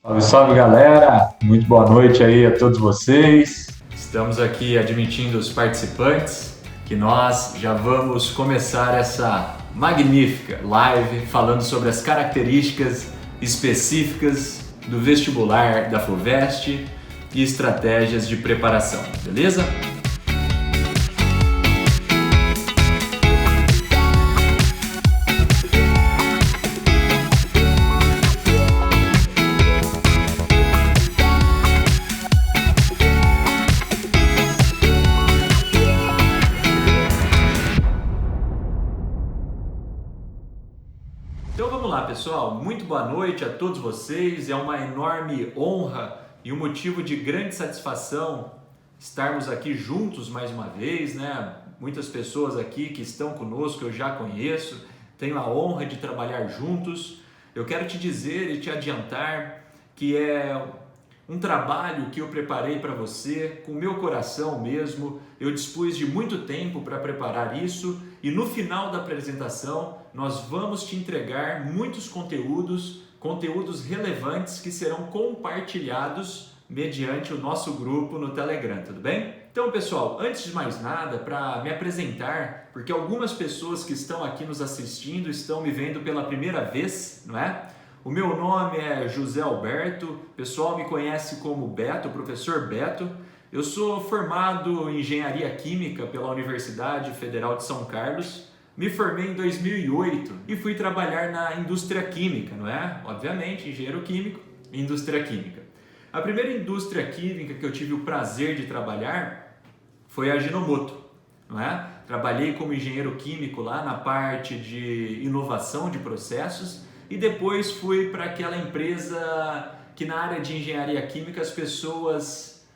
Salve, salve galera! Muito boa noite aí a todos vocês. Estamos aqui admitindo os participantes que nós já vamos começar essa magnífica live falando sobre as características específicas do vestibular da FUVEST e estratégias de preparação, beleza? Então vamos lá, pessoal. Muito boa noite a todos vocês. É uma enorme honra e um motivo de grande satisfação estarmos aqui juntos mais uma vez, né? Muitas pessoas aqui que estão conosco eu já conheço, tenho a honra de trabalhar juntos. Eu quero te dizer e te adiantar que é um trabalho que eu preparei para você com o meu coração mesmo. Eu dispus de muito tempo para preparar isso e no final da apresentação nós vamos te entregar muitos conteúdos relevantes que serão compartilhados mediante o nosso grupo no Telegram, tudo bem? Então, pessoal, antes de mais nada, para me apresentar, porque algumas pessoas que estão aqui nos assistindo estão me vendo pela primeira vez, não é? O meu nome é José Alberto, o pessoal me conhece como Beto, professor Beto. Eu sou formado em Engenharia Química pela Universidade Federal de São Carlos. Me formei em 2008 e fui trabalhar na indústria química, não é? Obviamente, engenheiro químico e indústria química. A primeira indústria química que eu tive o prazer de trabalhar foi a Ajinomoto, não é? Trabalhei como engenheiro químico lá na parte de inovação de processos e depois fui para aquela empresa que na área de engenharia química as pessoas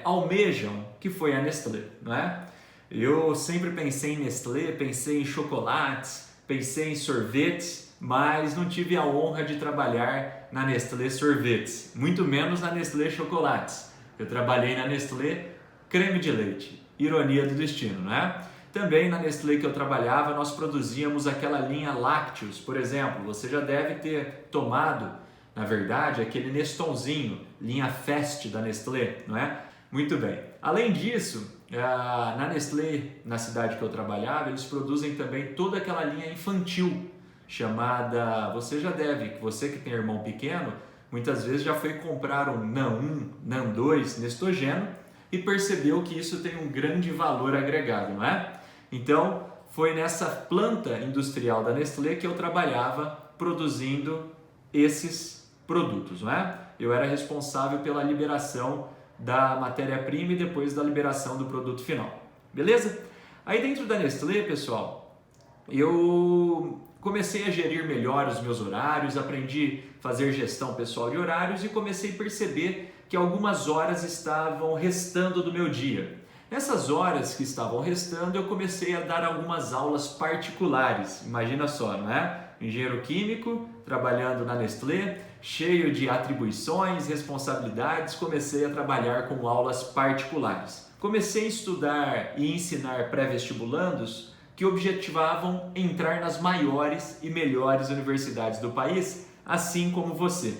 almejam, que foi a Nestlé, não é? Eu sempre pensei em Nestlé, pensei em chocolates, pensei em sorvetes, mas não tive a honra de trabalhar na Nestlé Sorvetes, muito menos na Nestlé Chocolates. Eu trabalhei na Nestlé Creme de Leite, ironia do destino, não é? Também na Nestlé que eu trabalhava, nós produzíamos aquela linha lácteos, por exemplo, você já deve ter tomado, na verdade, aquele Nestonzinho, linha Fest da Nestlé, não é? Muito bem. Além disso, na Nestlé, na cidade que eu trabalhava, eles produzem também toda aquela linha infantil, chamada, você que tem irmão pequeno, muitas vezes já foi comprar um NAN 1, NAN 2, Nestogeno, e percebeu que isso tem um grande valor agregado, não é? Então, foi nessa planta industrial da Nestlé que eu trabalhava produzindo esses produtos, não é? Eu era responsável pela liberação da matéria-prima e depois da liberação do produto final, beleza? Aí dentro da Nestlé, pessoal, eu comecei a gerir melhor os meus horários, aprendi a fazer gestão pessoal de horários e comecei a perceber que algumas horas estavam restando do meu dia. Nessas horas que estavam restando, eu comecei a dar algumas aulas particulares. Imagina só, não é? Engenheiro químico, trabalhando na Nestlé, cheio de atribuições, responsabilidades, comecei a trabalhar com aulas particulares. Comecei a estudar e ensinar pré-vestibulandos que objetivavam entrar nas maiores e melhores universidades do país, assim como você,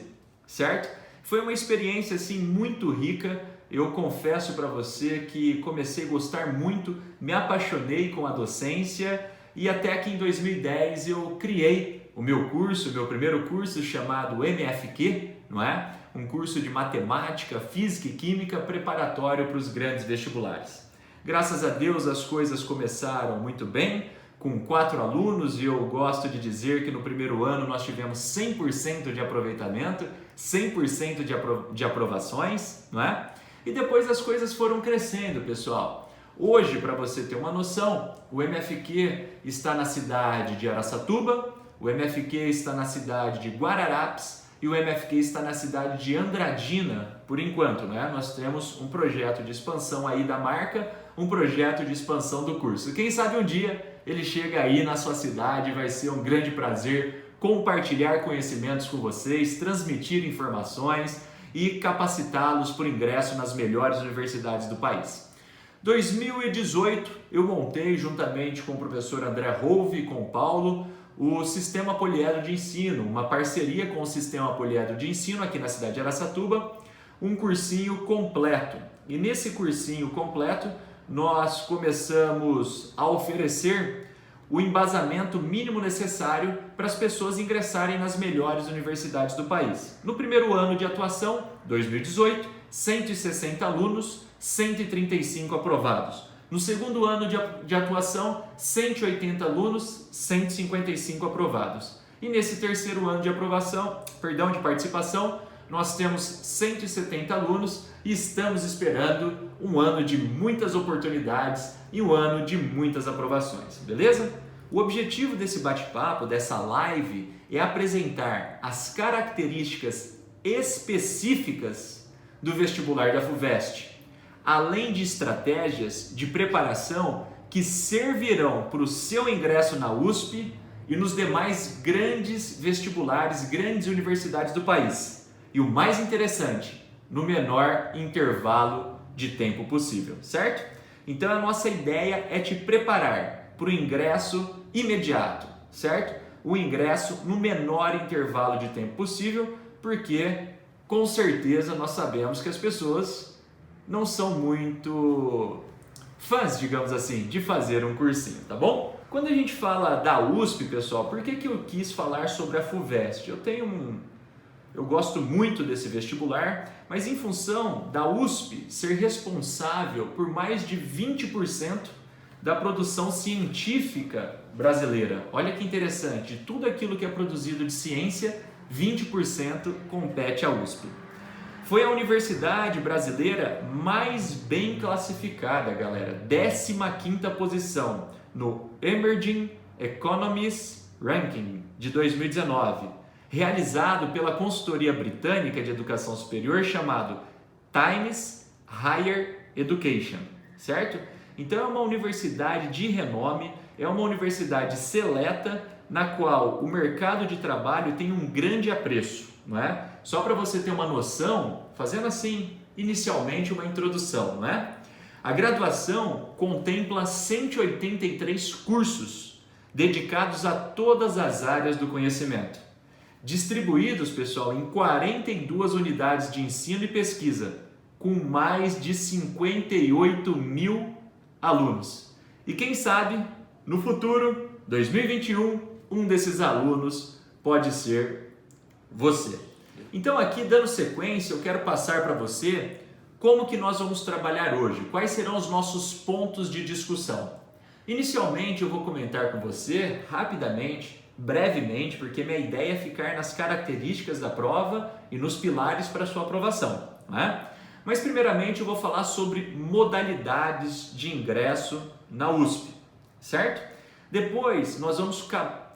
certo? Foi uma experiência assim muito rica. Eu confesso para você que comecei a gostar muito, me apaixonei com a docência e até que em 2010 eu criei o meu primeiro curso chamado MFQ, não é? Um curso de matemática, física e química preparatório para os grandes vestibulares. Graças a Deus as coisas começaram muito bem, com 4 alunos, e eu gosto de dizer que no primeiro ano nós tivemos 100% de aproveitamento, 100% de aprovações, não é? E depois as coisas foram crescendo, pessoal. Hoje, para você ter uma noção, o MFQ está na cidade de Araçatuba, o MFQ está na cidade de Guararapes e o MFQ está na cidade de Andradina, por enquanto, né? Nós temos um projeto de expansão aí da marca, um projeto de expansão do curso. Quem sabe um dia ele chega aí na sua cidade, vai ser um grande prazer compartilhar conhecimentos com vocês, transmitir informações e capacitá-los para o ingresso nas melhores universidades do país. 2018 eu montei juntamente com o professor André Rolve e com o Paulo o Sistema Poliedro de Ensino, uma parceria com o Sistema Poliedro de Ensino aqui na cidade de Araçatuba, um cursinho completo. E nesse cursinho completo, nós começamos a oferecer o embasamento mínimo necessário para as pessoas ingressarem nas melhores universidades do país. No primeiro ano de atuação, 2018, 160 alunos, 135 aprovados. No segundo ano de atuação, 180 alunos, 155 aprovados. E nesse terceiro ano de participação, nós temos 170 alunos e estamos esperando um ano de muitas oportunidades e um ano de muitas aprovações, beleza? O objetivo desse bate-papo, dessa live, é apresentar as características específicas do vestibular da FUVEST, além de estratégias de preparação que servirão para o seu ingresso na USP e nos demais grandes vestibulares, grandes universidades do país. E o mais interessante, no menor intervalo de tempo possível, certo? Então a nossa ideia é te preparar para o ingresso imediato, certo? O ingresso no menor intervalo de tempo possível, porque com certeza nós sabemos que as pessoas não são muito fãs, digamos assim, de fazer um cursinho, tá bom? Quando a gente fala da USP, pessoal, por que eu quis falar sobre a FUVEST? Eu gosto muito desse vestibular, mas em função da USP ser responsável por mais de 20% da produção científica brasileira. Olha que interessante, de tudo aquilo que é produzido de ciência, 20% compete à USP. Foi a universidade brasileira mais bem classificada, galera, 15ª posição no Emerging Economies Ranking de 2019, realizado pela consultoria britânica de educação superior chamado Times Higher Education, certo? Então é uma universidade de renome, é uma universidade seleta na qual o mercado de trabalho tem um grande apreço, não é? Só para você ter uma noção, fazendo assim inicialmente uma introdução, não é? A graduação contempla 183 cursos dedicados a todas as áreas do conhecimento, distribuídos, pessoal, em 42 unidades de ensino e pesquisa, com mais de 58 mil alunos. E quem sabe, no futuro, 2021, um desses alunos pode ser você. Então aqui, dando sequência, eu quero passar para você como que nós vamos trabalhar hoje, quais serão os nossos pontos de discussão. Inicialmente eu vou comentar com você, rapidamente, brevemente, porque minha ideia é ficar nas características da prova e nos pilares para a sua aprovação, né? Mas primeiramente eu vou falar sobre modalidades de ingresso na USP, certo? Depois nós vamos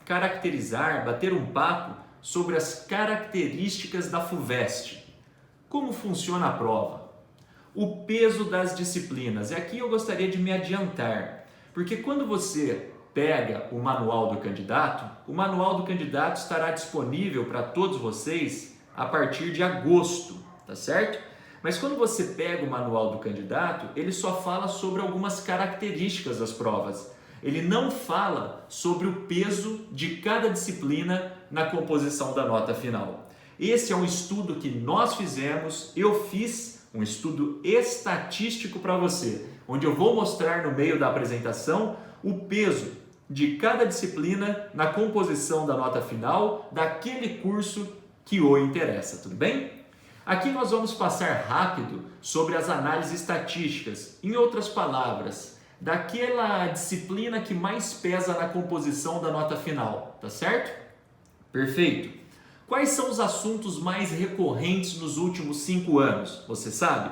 caracterizar, bater um papo sobre as características da FUVEST, como funciona a prova, o peso das disciplinas. E aqui eu gostaria de me adiantar, porque quando você pega o manual do candidato estará disponível para todos vocês a partir de agosto, tá certo? Mas quando você pega o manual do candidato, ele só fala sobre algumas características das provas. Ele não fala sobre o peso de cada disciplina na composição da nota final. Esse é um estudo que nós fizemos, eu fiz um estudo estatístico para você, onde eu vou mostrar no meio da apresentação o peso de cada disciplina na composição da nota final daquele curso que o interessa, tudo bem? Aqui nós vamos passar rápido sobre as análises estatísticas, em outras palavras, daquela disciplina que mais pesa na composição da nota final, tá certo? Perfeito! Quais são os assuntos mais recorrentes nos últimos 5 anos? Você sabe?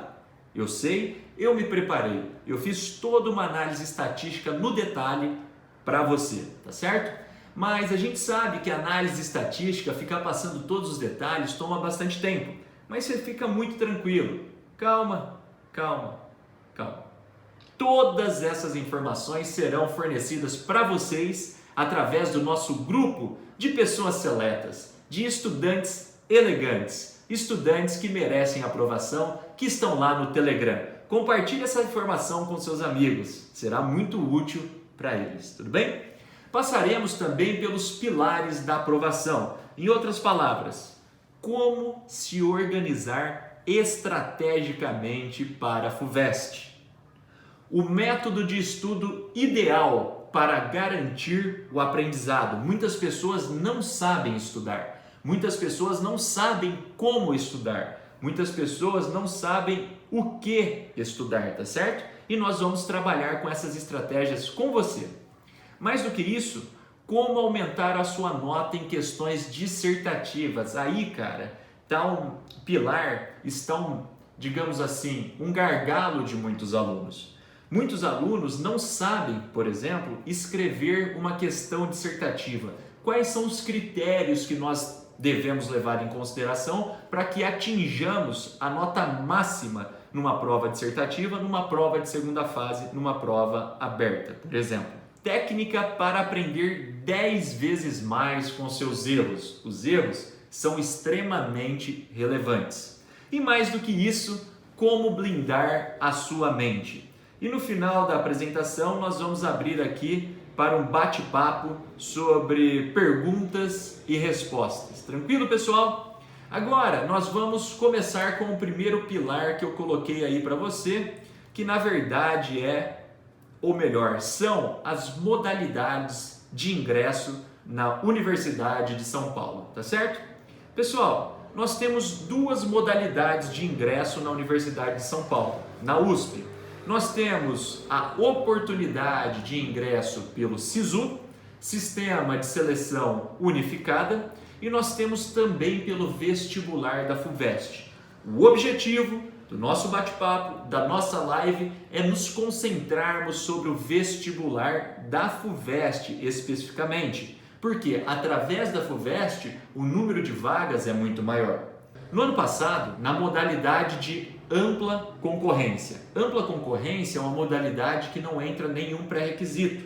Eu sei, eu me preparei, eu fiz toda uma análise estatística no detalhe para você, tá certo? Mas a gente sabe que a análise estatística, ficar passando todos os detalhes, toma bastante tempo, mas você fica muito tranquilo. Calma. Todas essas informações serão fornecidas para vocês através do nosso grupo de pessoas seletas, de estudantes elegantes, estudantes que merecem aprovação, que estão lá no Telegram. Compartilhe essa informação com seus amigos, será muito útil para eles, tudo bem? Passaremos também pelos pilares da aprovação. Em outras palavras, como se organizar estrategicamente para a FUVEST. O método de estudo ideal para garantir o aprendizado. Muitas pessoas não sabem estudar, muitas pessoas não sabem como estudar, muitas pessoas não sabem o que estudar, tá certo? E nós vamos trabalhar com essas estratégias com você. Mais do que isso, como aumentar a sua nota em questões dissertativas. Aí, cara, está um pilar, digamos assim, um gargalo de muitos alunos. Muitos alunos não sabem, por exemplo, escrever uma questão dissertativa. Quais são os critérios que nós devemos levar em consideração para que atinjamos a nota máxima numa prova dissertativa, numa prova de segunda fase, numa prova aberta, por exemplo? Técnica para aprender 10 vezes mais com seus erros. Os erros são extremamente relevantes. E mais do que isso, como blindar a sua mente. E no final da apresentação nós vamos abrir aqui para um bate-papo sobre perguntas e respostas. Tranquilo, pessoal? Agora nós vamos começar com o primeiro pilar que eu coloquei aí para você, que na verdade são as modalidades de ingresso na Universidade de São Paulo, tá certo? Pessoal, nós temos duas modalidades de ingresso na Universidade de São Paulo, na USP. Nós temos a oportunidade de ingresso pelo SISU, Sistema de Seleção Unificada, e nós temos também pelo vestibular da FUVEST. O objetivo do nosso bate-papo, da nossa live, é nos concentrarmos sobre o vestibular da FUVEST especificamente, porque através da FUVEST o número de vagas é muito maior. No ano passado, na modalidade de ampla concorrência. Ampla concorrência é uma modalidade que não entra nenhum pré-requisito,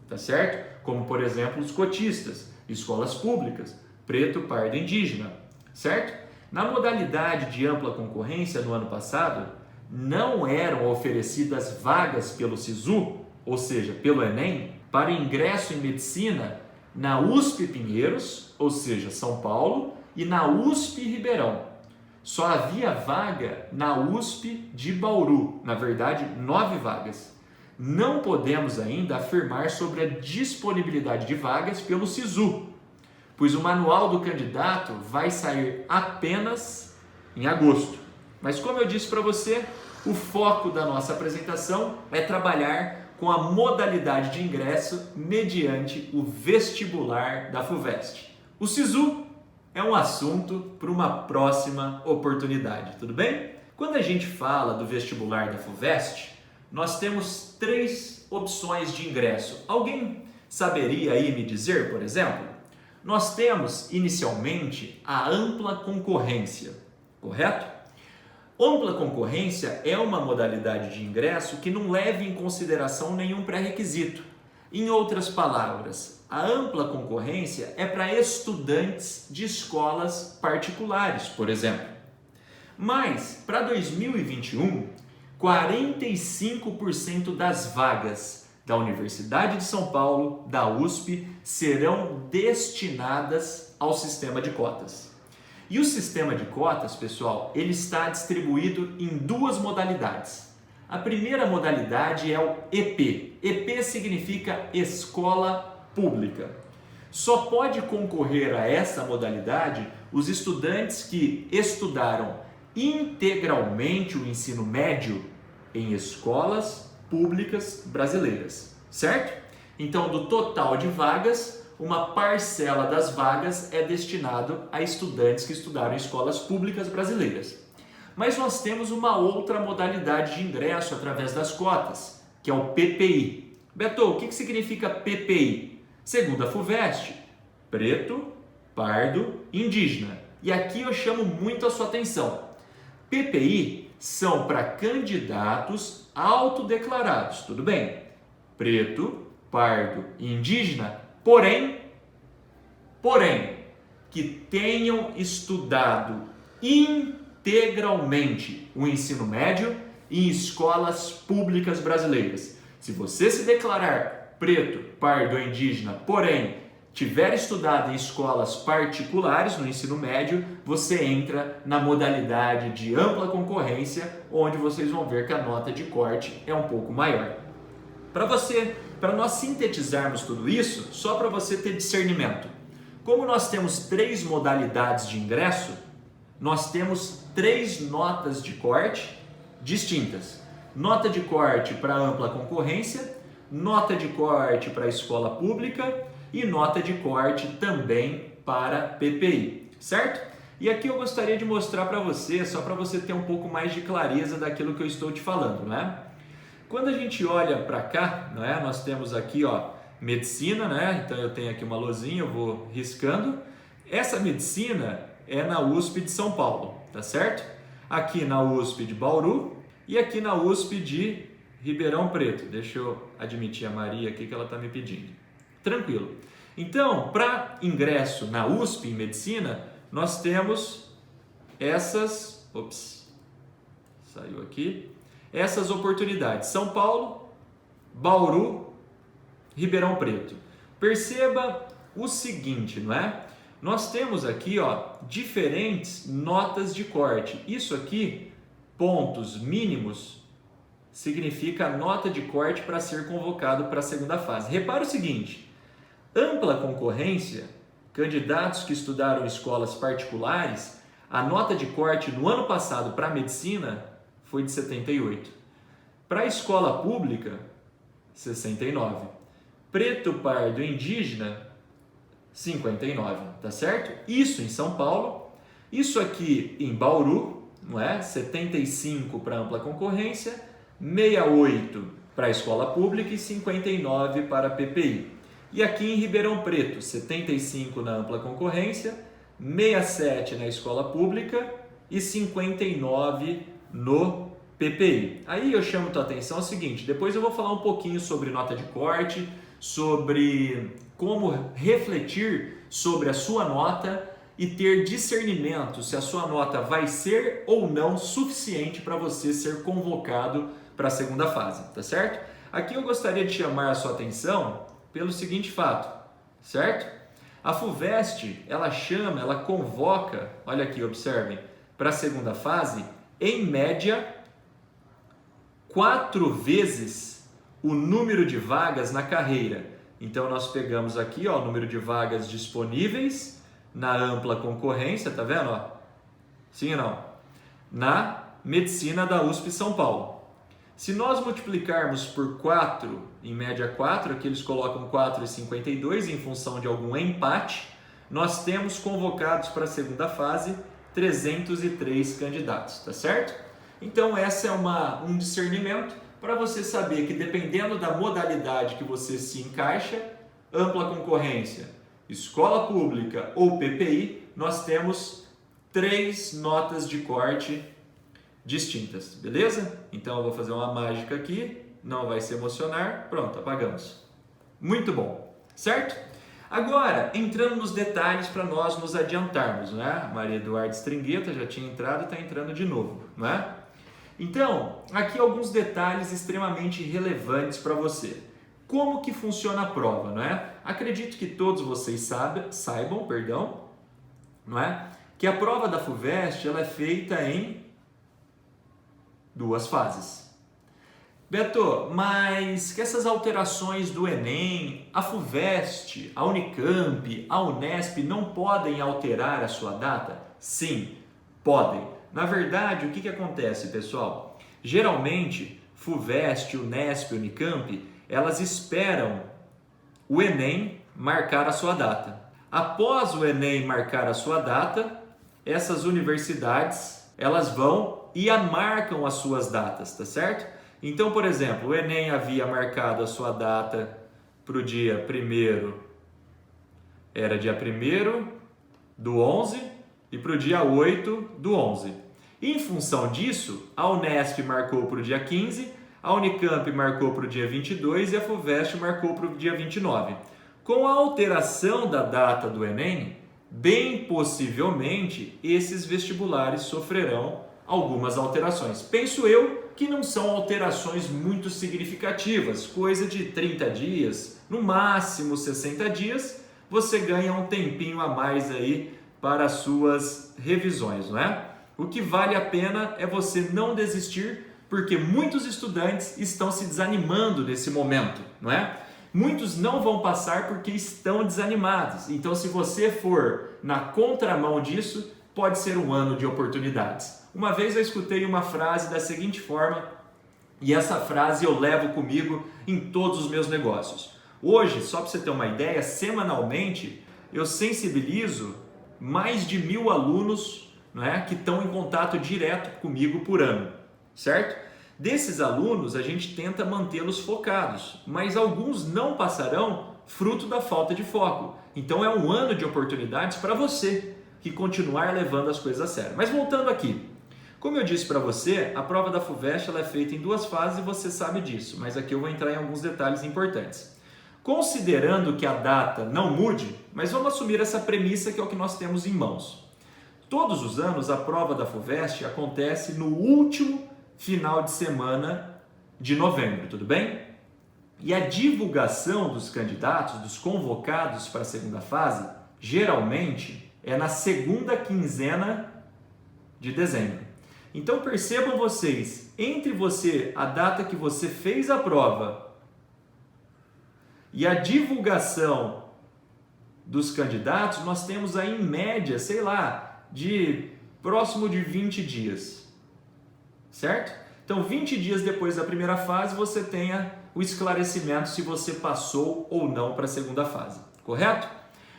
tá certo? Como, por exemplo, os cotistas, escolas públicas, preto, pardo, indígena, certo? Na modalidade de ampla concorrência, no ano passado, não eram oferecidas vagas pelo SISU, ou seja, pelo Enem, para ingresso em medicina na USP Pinheiros, ou seja, São Paulo, e na USP Ribeirão. Só havia vaga na USP de Bauru, na verdade, 9 vagas. Não podemos ainda afirmar sobre a disponibilidade de vagas pelo SISU, pois o manual do candidato vai sair apenas em agosto. Mas como eu disse para você, o foco da nossa apresentação é trabalhar com a modalidade de ingresso mediante o vestibular da FUVEST. O SISU é um assunto para uma próxima oportunidade, tudo bem? Quando a gente fala do vestibular da FUVEST, nós temos 3 opções de ingresso. Alguém saberia aí me dizer, por exemplo? Nós temos inicialmente a ampla concorrência, correto? Ampla concorrência é uma modalidade de ingresso que não leva em consideração nenhum pré-requisito. Em outras palavras, a ampla concorrência é para estudantes de escolas particulares, por exemplo. Mas, para 2021, 45% das vagas da Universidade de São Paulo, da USP, serão destinadas ao sistema de cotas. E o sistema de cotas, pessoal, ele está distribuído em 2 modalidades. A primeira modalidade é o EP. EP significa escola pública. Só pode concorrer a essa modalidade os estudantes que estudaram integralmente o ensino médio em escolas públicas brasileiras, certo? Então, do total de vagas, uma parcela das vagas é destinado a estudantes que estudaram em escolas públicas brasileiras. Mas nós temos uma outra modalidade de ingresso através das cotas, que é o PPI. Beto, o que significa PPI? Segundo a FUVEST, preto, pardo, indígena. E aqui eu chamo muito a sua atenção. PPI são para candidatos autodeclarados, tudo bem? Preto, pardo e indígena, porém, que tenham estudado integralmente o ensino médio em escolas públicas brasileiras. Se você se declarar preto, pardo ou indígena, porém tiver estudado em escolas particulares no ensino médio, você entra na modalidade de ampla concorrência, onde vocês vão ver que a nota de corte é um pouco maior. Para nós sintetizarmos tudo isso, só para você ter discernimento. Como nós temos 3 modalidades de ingresso, nós temos 3 notas de corte distintas. Nota de corte para ampla concorrência, nota de corte para a escola pública e nota de corte também para PPI, certo? E aqui eu gostaria de mostrar para você, só para você ter um pouco mais de clareza daquilo que eu estou te falando, né? Quando a gente olha para cá, né, nós temos aqui, ó, medicina, né? Então eu tenho aqui uma luzinha, eu vou riscando. Essa medicina é na USP de São Paulo, tá certo? Aqui na USP de Bauru e aqui na USP de Ribeirão Preto. Deixa eu admitir a Maria aqui que ela está me pedindo. Tranquilo. Então, para ingresso na USP em medicina, nós temos essas... Ops, saiu aqui. Essas oportunidades. São Paulo, Bauru, Ribeirão Preto. Perceba o seguinte, não é? Nós temos aqui, ó, diferentes notas de corte. Isso aqui, pontos mínimos, significa a nota de corte para ser convocado para a segunda fase. Repara o seguinte, ampla concorrência, candidatos que estudaram em escolas particulares, a nota de corte no ano passado para a medicina foi de 78. Para a escola pública, 69. Preto, pardo e indígena, 59, tá certo? Isso em São Paulo, isso aqui em Bauru, não é? 75 para ampla concorrência, 68 para a escola pública e 59 para a PPI. E aqui em Ribeirão Preto, 75 na ampla concorrência, 67 na escola pública e 59 no PPI. Aí eu chamo tua atenção ao seguinte, depois eu vou falar um pouquinho sobre nota de corte, sobre como refletir sobre a sua nota e ter discernimento se a sua nota vai ser ou não suficiente para você ser convocado para a segunda fase, tá certo? Aqui eu gostaria de chamar a sua atenção pelo seguinte fato, certo? A FUVEST, ela convoca, olha aqui, observem, para a segunda fase, em média, 4 vezes o número de vagas na carreira. Então nós pegamos aqui, ó, o número de vagas disponíveis na ampla concorrência, tá vendo? Ó? Sim ou não? Na medicina da USP São Paulo. Se nós multiplicarmos por 4, em média 4, aqui eles colocam 4,52 em função de algum empate, nós temos convocados para a segunda fase 303 candidatos, tá certo? Então essa é um discernimento para você saber que dependendo da modalidade que você se encaixa, ampla concorrência, escola pública ou PPI, nós temos 3 notas de corte distintas, beleza? Então eu vou fazer uma mágica aqui, não vai se emocionar, pronto, apagamos. Muito bom, certo? Agora, entrando nos detalhes para nós nos adiantarmos, né? Maria Eduarda Stringueta já tinha entrado e está entrando de novo, não é? Então, aqui alguns detalhes extremamente relevantes para você. Como que funciona a prova, não é? Acredito que todos vocês saibam, não é? Que a prova da FUVEST ela é feita em 2 fases. Beto, mas que essas alterações do Enem, a FUVEST, a Unicamp, a Unesp não podem alterar a sua data? Sim, podem. Na verdade, o que acontece, pessoal? Geralmente, FUVEST, Unesp, Unicamp, elas esperam o Enem marcar a sua data. Após o Enem marcar a sua data, essas universidades, elas vão e marcam as suas datas, tá certo? Então, por exemplo, o Enem havia marcado a sua data para o dia 1º, era dia 1º do 11 e para o dia 8 do 11. Em função disso, a Unesp marcou para o dia 15, a Unicamp marcou para o dia 22 e a FUVEST marcou para o dia 29. Com a alteração da data do Enem, bem possivelmente esses vestibulares sofrerão algumas alterações. Penso eu que não são alterações muito significativas, coisa de 30 dias, no máximo 60 dias, você ganha um tempinho a mais aí para as suas revisões, não é? O que vale a pena é você não desistir, porque muitos estudantes estão se desanimando nesse momento, não é? Muitos não vão passar porque estão desanimados. Então, se você for na contramão disso, pode ser um ano de oportunidades. Uma vez eu escutei uma frase da seguinte forma, e essa frase eu levo comigo em todos os meus negócios. Hoje, só para você ter uma ideia, semanalmente eu sensibilizo mais de 1000 alunos, não é, que estão em contato direto comigo por ano, certo? Desses alunos, a gente tenta mantê-los focados, mas alguns não passarão fruto da falta de foco. Então é um ano de oportunidades para você que continuar levando as coisas a sério. Mas voltando aqui, como eu disse para você, a prova da FUVEST ela é feita em 2 fases e você sabe disso, mas aqui eu vou entrar em alguns detalhes importantes. Considerando que a data não mude, mas vamos assumir essa premissa que é o que nós temos em mãos. Todos os anos a prova da FUVEST acontece no último final de semana de novembro, tudo bem? E a divulgação dos candidatos, dos convocados para a segunda fase, geralmente é na segunda quinzena de dezembro. Então percebam vocês, entre a data que você fez a prova e a divulgação dos candidatos, nós temos aí em média, sei lá, de próximo de 20 dias. Certo? Então, 20 dias depois da primeira fase, você tenha o esclarecimento se você passou ou não para a segunda fase, correto?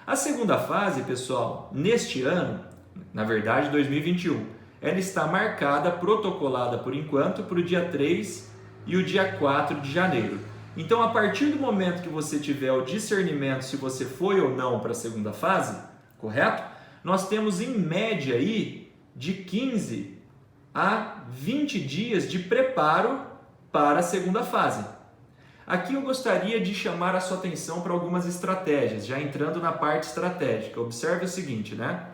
A segunda fase, pessoal, neste ano, na verdade 2021, ela está marcada, protocolada por enquanto, para o dia 3 e o dia 4 de janeiro. Então, a partir do momento que você tiver o discernimento se você foi ou não para a segunda fase, correto? Nós temos em média aí de 15 a 20 dias de preparo para a segunda fase. Aqui eu gostaria de chamar a sua atenção para algumas estratégias, já entrando na parte estratégica. Observe o seguinte, né?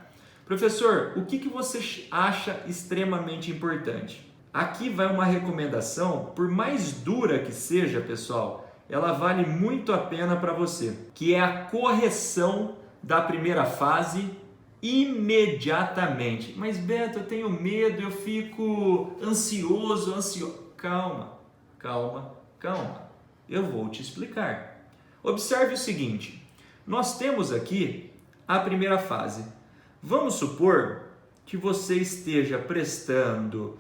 Professor, o que você acha extremamente importante? Aqui vai uma recomendação, por mais dura que seja, pessoal, ela vale muito a pena para você, que é a correção da primeira fase imediatamente. Mas Beto, eu tenho medo, eu fico ansioso. Calma. Eu vou te explicar. Observe o seguinte, nós temos aqui a primeira fase. Vamos supor que você esteja prestando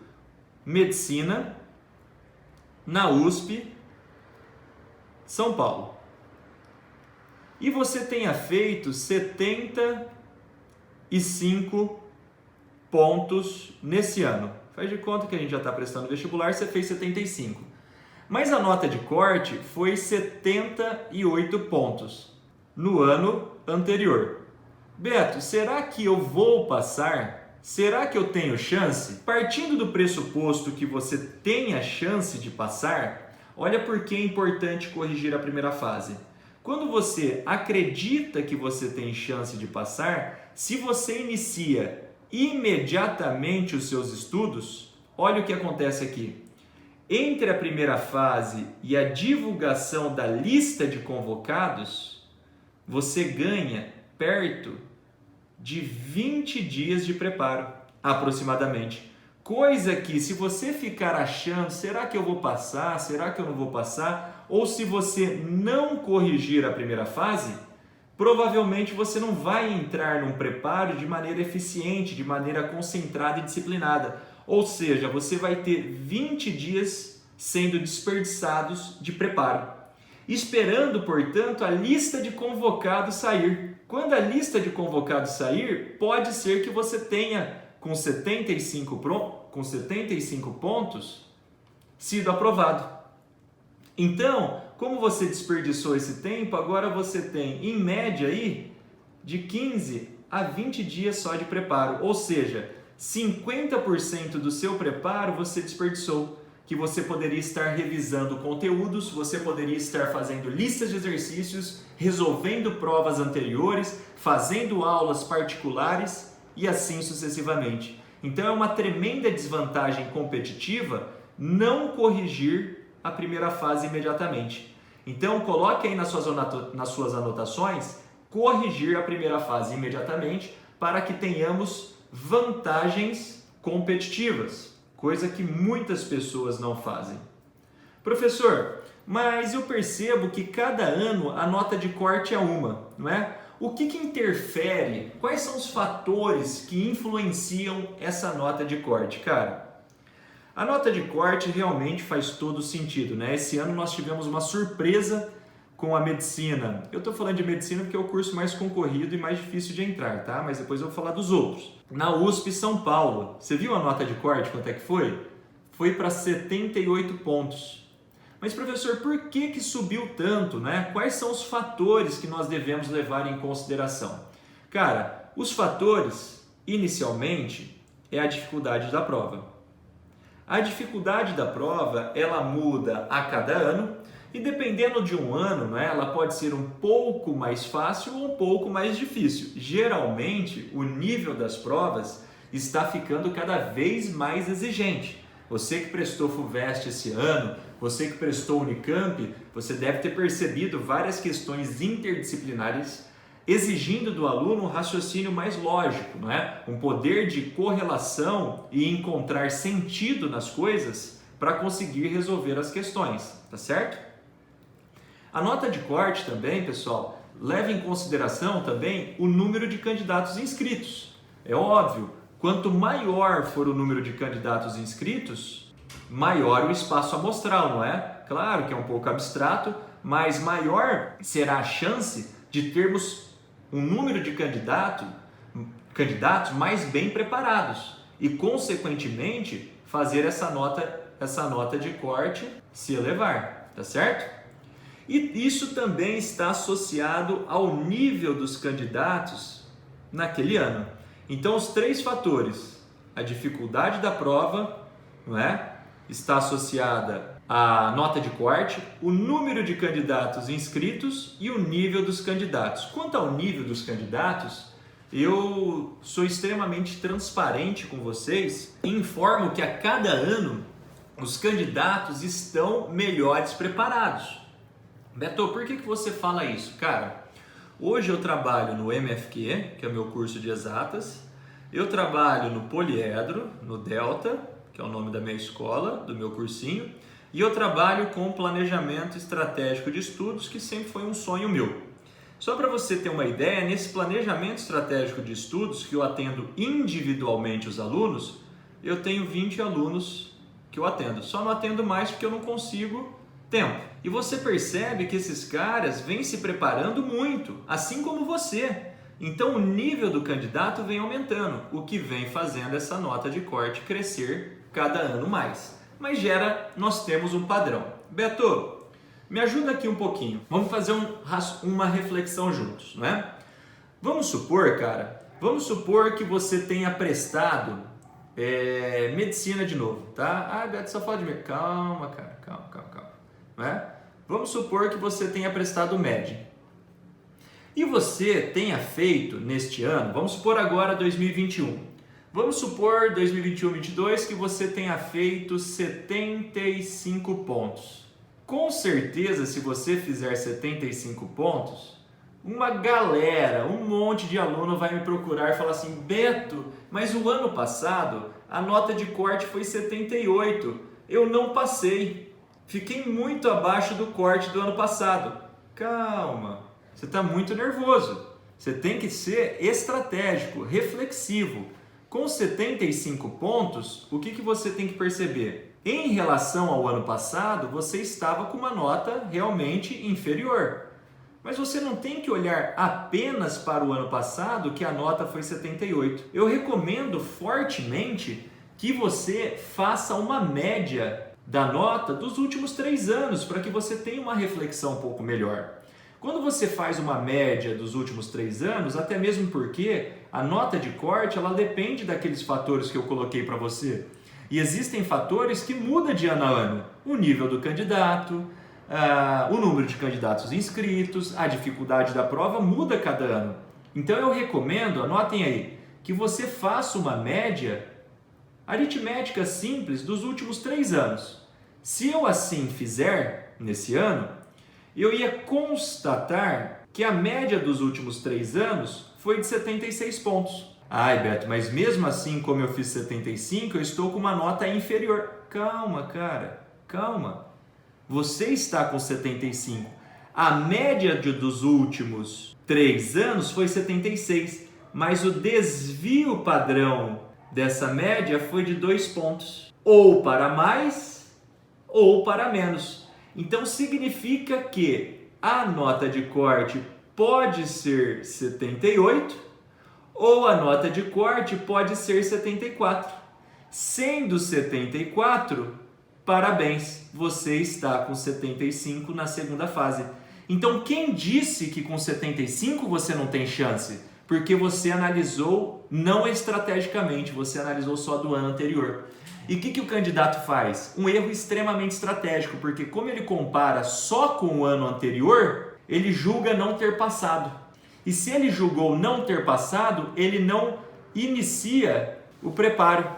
medicina na USP São Paulo e você tenha feito 75 pontos nesse ano. Faz de conta que a gente já está prestando vestibular, você fez 75. Mas a nota de corte foi 78 pontos no ano anterior. Beto, será que eu vou passar? Será que eu tenho chance? Partindo do pressuposto que você tenha chance de passar, olha por que é importante corrigir a primeira fase. Quando você acredita que você tem chance de passar, se você inicia imediatamente os seus estudos, olha o que acontece aqui. Entre a primeira fase e a divulgação da lista de convocados, você ganha perto de 20 dias de preparo, aproximadamente. Coisa que, se você ficar achando, será que eu vou passar? Será que eu não vou passar? Ou se você não corrigir a primeira fase, provavelmente você não vai entrar num preparo de maneira eficiente, de maneira concentrada e disciplinada. Ou seja, você vai ter 20 dias sendo desperdiçados de preparo, esperando, portanto, a lista de convocados sair. Quando a lista de convocados sair, pode ser que você tenha, com 75 pontos, sido aprovado. Então, como você desperdiçou esse tempo, agora você tem, em média, aí, de 15 a 20 dias só de preparo. Ou seja, 50% do seu preparo você desperdiçou, que você poderia estar revisando conteúdos, você poderia estar fazendo listas de exercícios, resolvendo provas anteriores, fazendo aulas particulares e assim sucessivamente. Então é uma tremenda desvantagem competitiva não corrigir a primeira fase imediatamente. Então coloque aí nas suas anotações, corrigir a primeira fase imediatamente para que tenhamos vantagens competitivas, coisa que muitas pessoas não fazem. Professor, mas eu percebo que cada ano a nota de corte é uma, não é? O que interfere? Quais são os fatores que influenciam essa nota de corte, cara? A nota de corte realmente faz todo sentido, né? Esse ano nós tivemos uma surpresa com a medicina. Eu estou falando de medicina porque é o curso mais concorrido e mais difícil de entrar, tá? Mas depois eu vou falar dos outros. Na USP São Paulo, você viu a nota de corte, quanto é que foi? Foi para 78 pontos. Mas professor, por que subiu tanto, né? Quais são os fatores que nós devemos levar em consideração? Cara, os fatores, inicialmente, é a dificuldade da prova. A dificuldade da prova, ela muda a cada ano e dependendo de um ano, né, ela pode ser um pouco mais fácil ou um pouco mais difícil. Geralmente, o nível das provas está ficando cada vez mais exigente. Você que prestou FUVEST esse ano, você que prestou Unicamp, você deve ter percebido várias questões interdisciplinares exigindo do aluno um raciocínio mais lógico, não é? Um poder de correlação e encontrar sentido nas coisas para conseguir resolver as questões, tá certo? A nota de corte também, pessoal, leva em consideração também o número de candidatos inscritos. É óbvio, quanto maior for o número de candidatos inscritos, maior o espaço amostral, não é? Claro que é um pouco abstrato, mas maior será a chance de termos um número de candidatos mais bem preparados e, consequentemente, fazer essa nota de corte se elevar, tá certo? E isso também está associado ao nível dos candidatos naquele ano. Então, os três fatores, a dificuldade da prova, não é? Está associada à nota de corte, o número de candidatos inscritos e o nível dos candidatos. Quanto ao nível dos candidatos, eu sou extremamente transparente com vocês e informo que a cada ano os candidatos estão melhores preparados. Beto, por que você fala isso? Cara, hoje eu trabalho no MFQ, que é o meu curso de exatas, eu trabalho no Poliedro, no Delta, que é o nome da minha escola, do meu cursinho, e eu trabalho com planejamento estratégico de estudos, que sempre foi um sonho meu. Só para você ter uma ideia, nesse planejamento estratégico de estudos, que eu atendo individualmente os alunos, eu tenho 20 alunos que eu atendo. Só não atendo mais porque eu não consigo tempo. E você percebe que esses caras vêm se preparando muito, assim como você. Então o nível do candidato vem aumentando, o que vem fazendo essa nota de corte crescer cada ano mais. Mas nós temos um padrão. Beto, me ajuda aqui um pouquinho. Vamos fazer uma reflexão juntos, não é? Vamos supor, cara, que você tenha prestado medicina de novo, tá? Ah, Beto, só fala de medicina. Calma, cara, calma. Não é? Vamos supor que você tenha prestado MED. E você tenha feito neste ano, vamos supor agora 2021. Vamos supor 2021-22 que você tenha feito 75 pontos. Com certeza, se você fizer 75 pontos, uma galera, um monte de aluno vai me procurar e falar assim: Beto, mas o ano passado a nota de corte foi 78, eu não passei, fiquei muito abaixo do corte do ano passado. Calma, você está muito nervoso, você tem que ser estratégico, reflexivo. Com 75 pontos, o que você tem que perceber? Em relação ao ano passado, você estava com uma nota realmente inferior. Mas você não tem que olhar apenas para o ano passado, que a nota foi 78. Eu recomendo fortemente que você faça uma média da nota dos últimos 3 anos, para que você tenha uma reflexão um pouco melhor. Quando você faz uma média dos últimos 3 anos, até mesmo porque a nota de corte ela depende daqueles fatores que eu coloquei para você. E existem fatores que mudam de ano a ano. O nível do candidato, o número de candidatos inscritos, a dificuldade da prova muda cada ano. Então eu recomendo, anotem aí, que você faça uma média aritmética simples dos últimos 3 anos. Se eu assim fizer nesse ano, eu ia constatar que a média dos últimos 3 anos foi de 76 pontos. Ai, Beto, mas mesmo assim, como eu fiz 75, eu estou com uma nota inferior. Calma, cara, calma. Você está com 75. A média dos últimos 3 anos foi 76, mas o desvio padrão dessa média foi de 2 pontos. Ou para mais, ou para menos. Então significa que a nota de corte pode ser 78 ou a nota de corte pode ser 74. Sendo 74, parabéns, você está com 75 na segunda fase. Então quem disse que com 75 você não tem chance? Porque você analisou não estrategicamente, você analisou só do ano anterior. E o que o candidato faz? Um erro extremamente estratégico, porque como ele compara só com o ano anterior, ele julga não ter passado. E se ele julgou não ter passado, ele não inicia o preparo.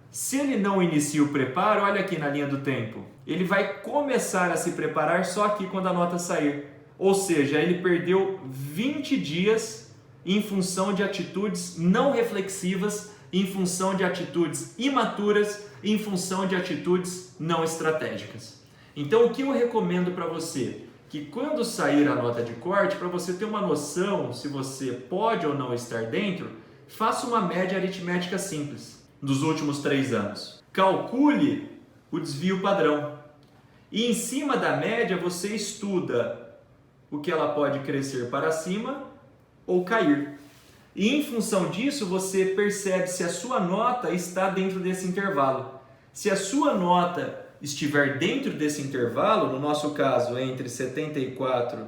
Se ele não inicia o preparo, olha aqui na linha do tempo, ele vai começar a se preparar só aqui quando a nota sair. Ou seja, ele perdeu 20 dias em função de atitudes não reflexivas, em função de atitudes imaturas, em função de atitudes não estratégicas. Então, o que eu recomendo para você? Que quando sair a nota de corte, para você ter uma noção se você pode ou não estar dentro, faça uma média aritmética simples dos últimos 3 anos. Calcule o desvio padrão. E em cima da média você estuda o que ela pode crescer para cima ou cair. E em função disso você percebe se a sua nota está dentro desse intervalo. Se a sua nota estiver dentro desse intervalo, no nosso caso entre 74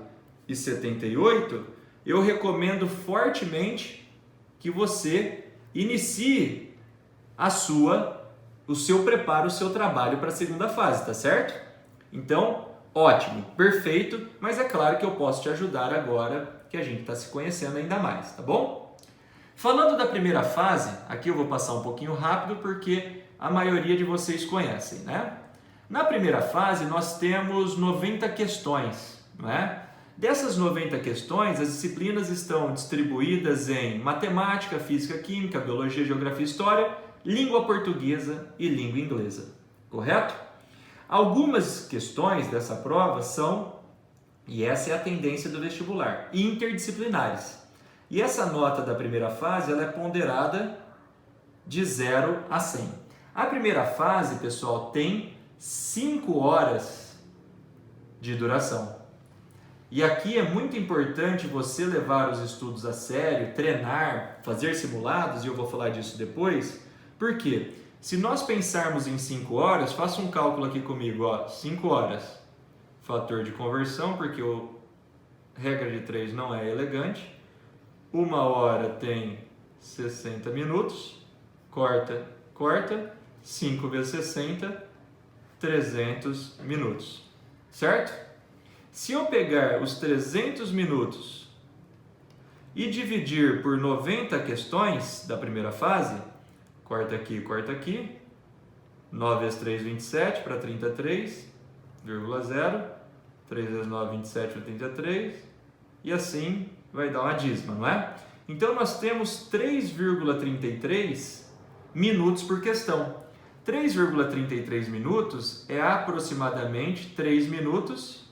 e 78, eu recomendo fortemente que você inicie o seu preparo, o seu trabalho para a segunda fase, tá certo? Então, ótimo, perfeito, mas é claro que eu posso te ajudar agora que a gente está se conhecendo ainda mais, tá bom? Falando da primeira fase, aqui eu vou passar um pouquinho rápido porque a maioria de vocês conhecem, né? Na primeira fase, nós temos 90 questões, né? Dessas 90 questões, as disciplinas estão distribuídas em matemática, física, química, biologia, geografia e história, língua portuguesa e língua inglesa, correto? Algumas questões dessa prova são, e essa é a tendência do vestibular, interdisciplinares. E essa nota da primeira fase ela é ponderada de 0 a 100. A primeira fase, pessoal, tem 5 horas de duração. E aqui é muito importante você levar os estudos a sério, treinar, fazer simulados, e eu vou falar disso depois. Por quê? Se nós pensarmos em 5 horas, faça um cálculo aqui comigo, ó, 5 horas, fator de conversão, porque regra de 3 não é elegante. 1 hora tem 60 minutos, corta, 5 vezes 60, 300 minutos, certo? Se eu pegar os 300 minutos e dividir por 90 questões da primeira fase, corta aqui, 9 vezes 3, 27 para 33,0, 3 vezes 9, 27 para 33, e assim vai dar uma dízima, não é? Então nós temos 3,33 minutos por questão. 3,33 minutos é aproximadamente 3 minutos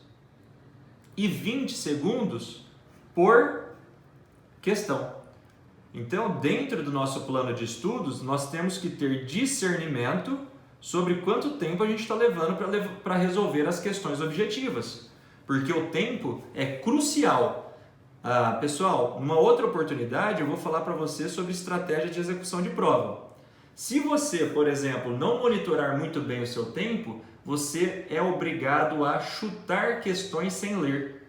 e 20 segundos por questão. Então, dentro do nosso plano de estudos, nós temos que ter discernimento sobre quanto tempo a gente está levando para resolver as questões objetivas, porque o tempo é crucial. Pessoal, numa outra oportunidade eu vou falar para você sobre estratégia de execução de prova. Se você, por exemplo, não monitorar muito bem o seu tempo, você é obrigado a chutar questões sem ler.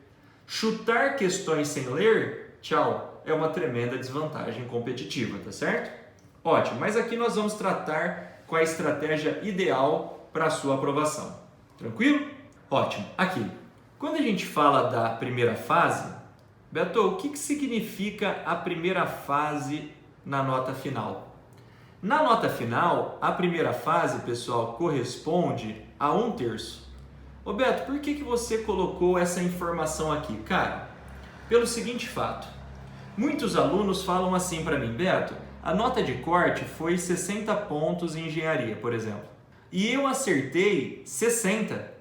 Chutar questões sem ler, tchau, é uma tremenda desvantagem competitiva, tá certo? Ótimo, mas aqui nós vamos tratar com a estratégia ideal para a sua aprovação. Tranquilo? Ótimo. Aqui, quando a gente fala da primeira fase, Beto, o que significa a primeira fase na nota final? Na nota final, a primeira fase, pessoal, corresponde a 1/3. Ô Beto, por que você colocou essa informação aqui? Cara, pelo seguinte fato, muitos alunos falam assim para mim, Beto, a nota de corte foi 60 pontos em engenharia, por exemplo, e eu acertei 60.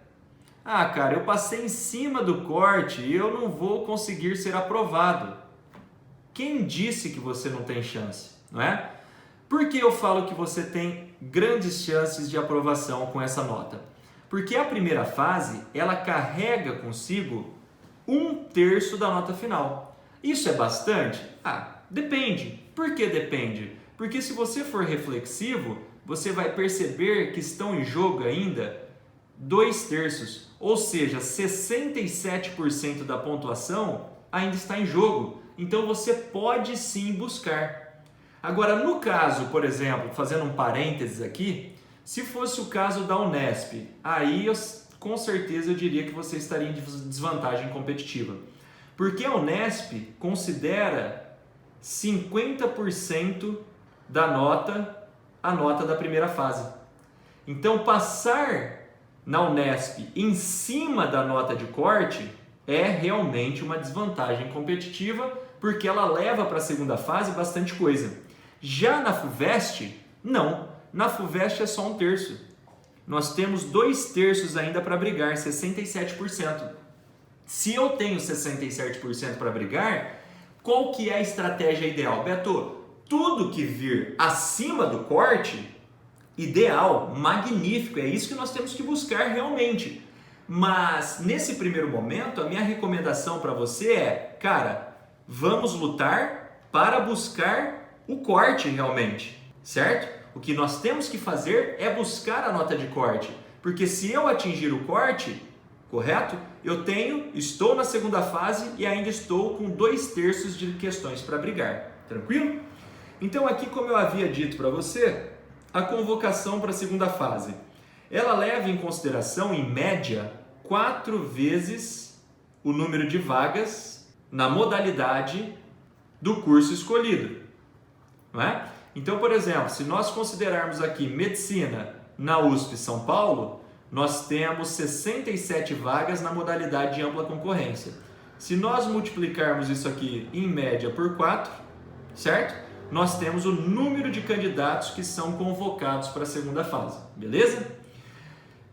Ah, cara, eu passei em cima do corte e eu não vou conseguir ser aprovado. Quem disse que você não tem chance, não é? Por que eu falo que você tem grandes chances de aprovação com essa nota? Porque a primeira fase, ela carrega consigo 1/3 da nota final. Isso é bastante? Ah, depende. Por que depende? Porque se você for reflexivo, você vai perceber que estão em jogo ainda 2/3, ou seja, 67% da pontuação ainda está em jogo. Então você pode sim buscar. Agora, no caso, por exemplo, fazendo um parênteses aqui, se fosse o caso da Unesp, aí com certeza eu diria que você estaria em desvantagem competitiva. Porque a Unesp considera 50% da nota, a nota da primeira fase. Então, passar na Unesp em cima da nota de corte é realmente uma desvantagem competitiva, porque ela leva para a segunda fase bastante coisa. Já na FUVEST, não. Na FUVEST é só 1/3. Nós temos 2/3 ainda para brigar, 67%. Se eu tenho 67% para brigar, qual que é a estratégia ideal? Beto, tudo que vir acima do corte, ideal, magnífico, é isso que nós temos que buscar realmente. Mas nesse primeiro momento, a minha recomendação para você é, cara, vamos lutar para buscar o corte realmente, certo? O que nós temos que fazer é buscar a nota de corte, porque se eu atingir o corte, correto? Estou na segunda fase e ainda estou com 2/3 de questões para brigar, tranquilo? Então aqui, como eu havia dito para você, a convocação para a segunda fase, ela leva em consideração, em média, 4 vezes o número de vagas na modalidade do curso escolhido. Não é? Então, por exemplo, se nós considerarmos aqui medicina na USP São Paulo, nós temos 67 vagas na modalidade de ampla concorrência. Se nós multiplicarmos isso aqui em média por 4, certo? Nós temos o número de candidatos que são convocados para a segunda fase, beleza?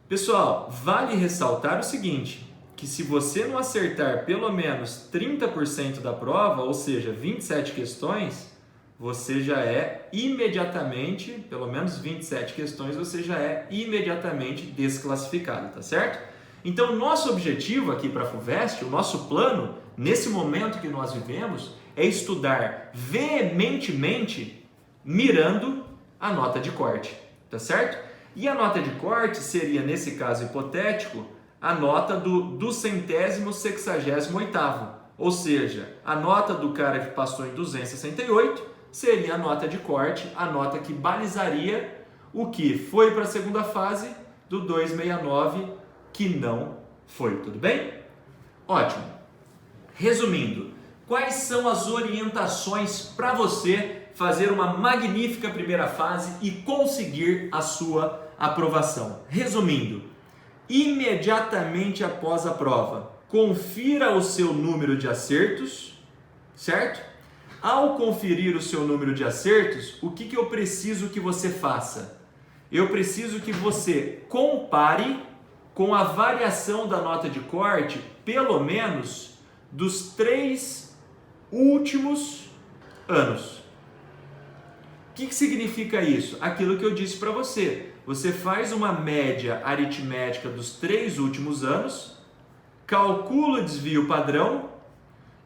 Pessoal, vale ressaltar o seguinte, que se você não acertar pelo menos 30% da prova, ou seja, 27 questões, você já é imediatamente, pelo menos 27 questões, você já é imediatamente desclassificado, tá certo? Então, nosso objetivo aqui para a FUVEST, o nosso plano, nesse momento que nós vivemos, é estudar veementemente mirando a nota de corte, tá certo? E a nota de corte seria, nesse caso hipotético, a nota do 268º, ou seja, a nota do cara que passou em 268 seria a nota de corte, a nota que balizaria o que foi para a segunda fase do 269, que não foi, tudo bem? Ótimo. Resumindo, quais são as orientações para você fazer uma magnífica primeira fase e conseguir a sua aprovação? Resumindo, imediatamente após a prova, confira o seu número de acertos, certo? Ao conferir o seu número de acertos, o que eu preciso que você faça? Eu preciso que você compare com a variação da nota de corte, pelo menos dos 3 últimos anos. O que significa isso? Aquilo que eu disse para você. Você faz uma média aritmética dos 3 últimos anos, calcula o desvio padrão,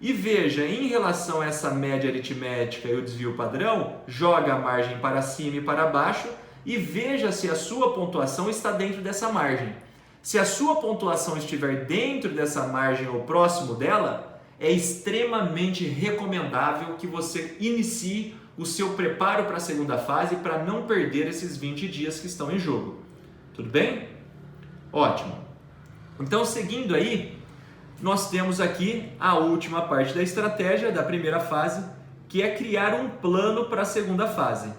e veja, em relação a essa média aritmética e o desvio padrão, joga a margem para cima e para baixo e veja se a sua pontuação está dentro dessa margem. Se a sua pontuação estiver dentro dessa margem ou próximo dela, é extremamente recomendável que você inicie o seu preparo para a segunda fase para não perder esses 20 dias que estão em jogo. Tudo bem? Ótimo. Então, seguindo aí, nós temos aqui a última parte da estratégia da primeira fase, que é criar um plano para a segunda fase.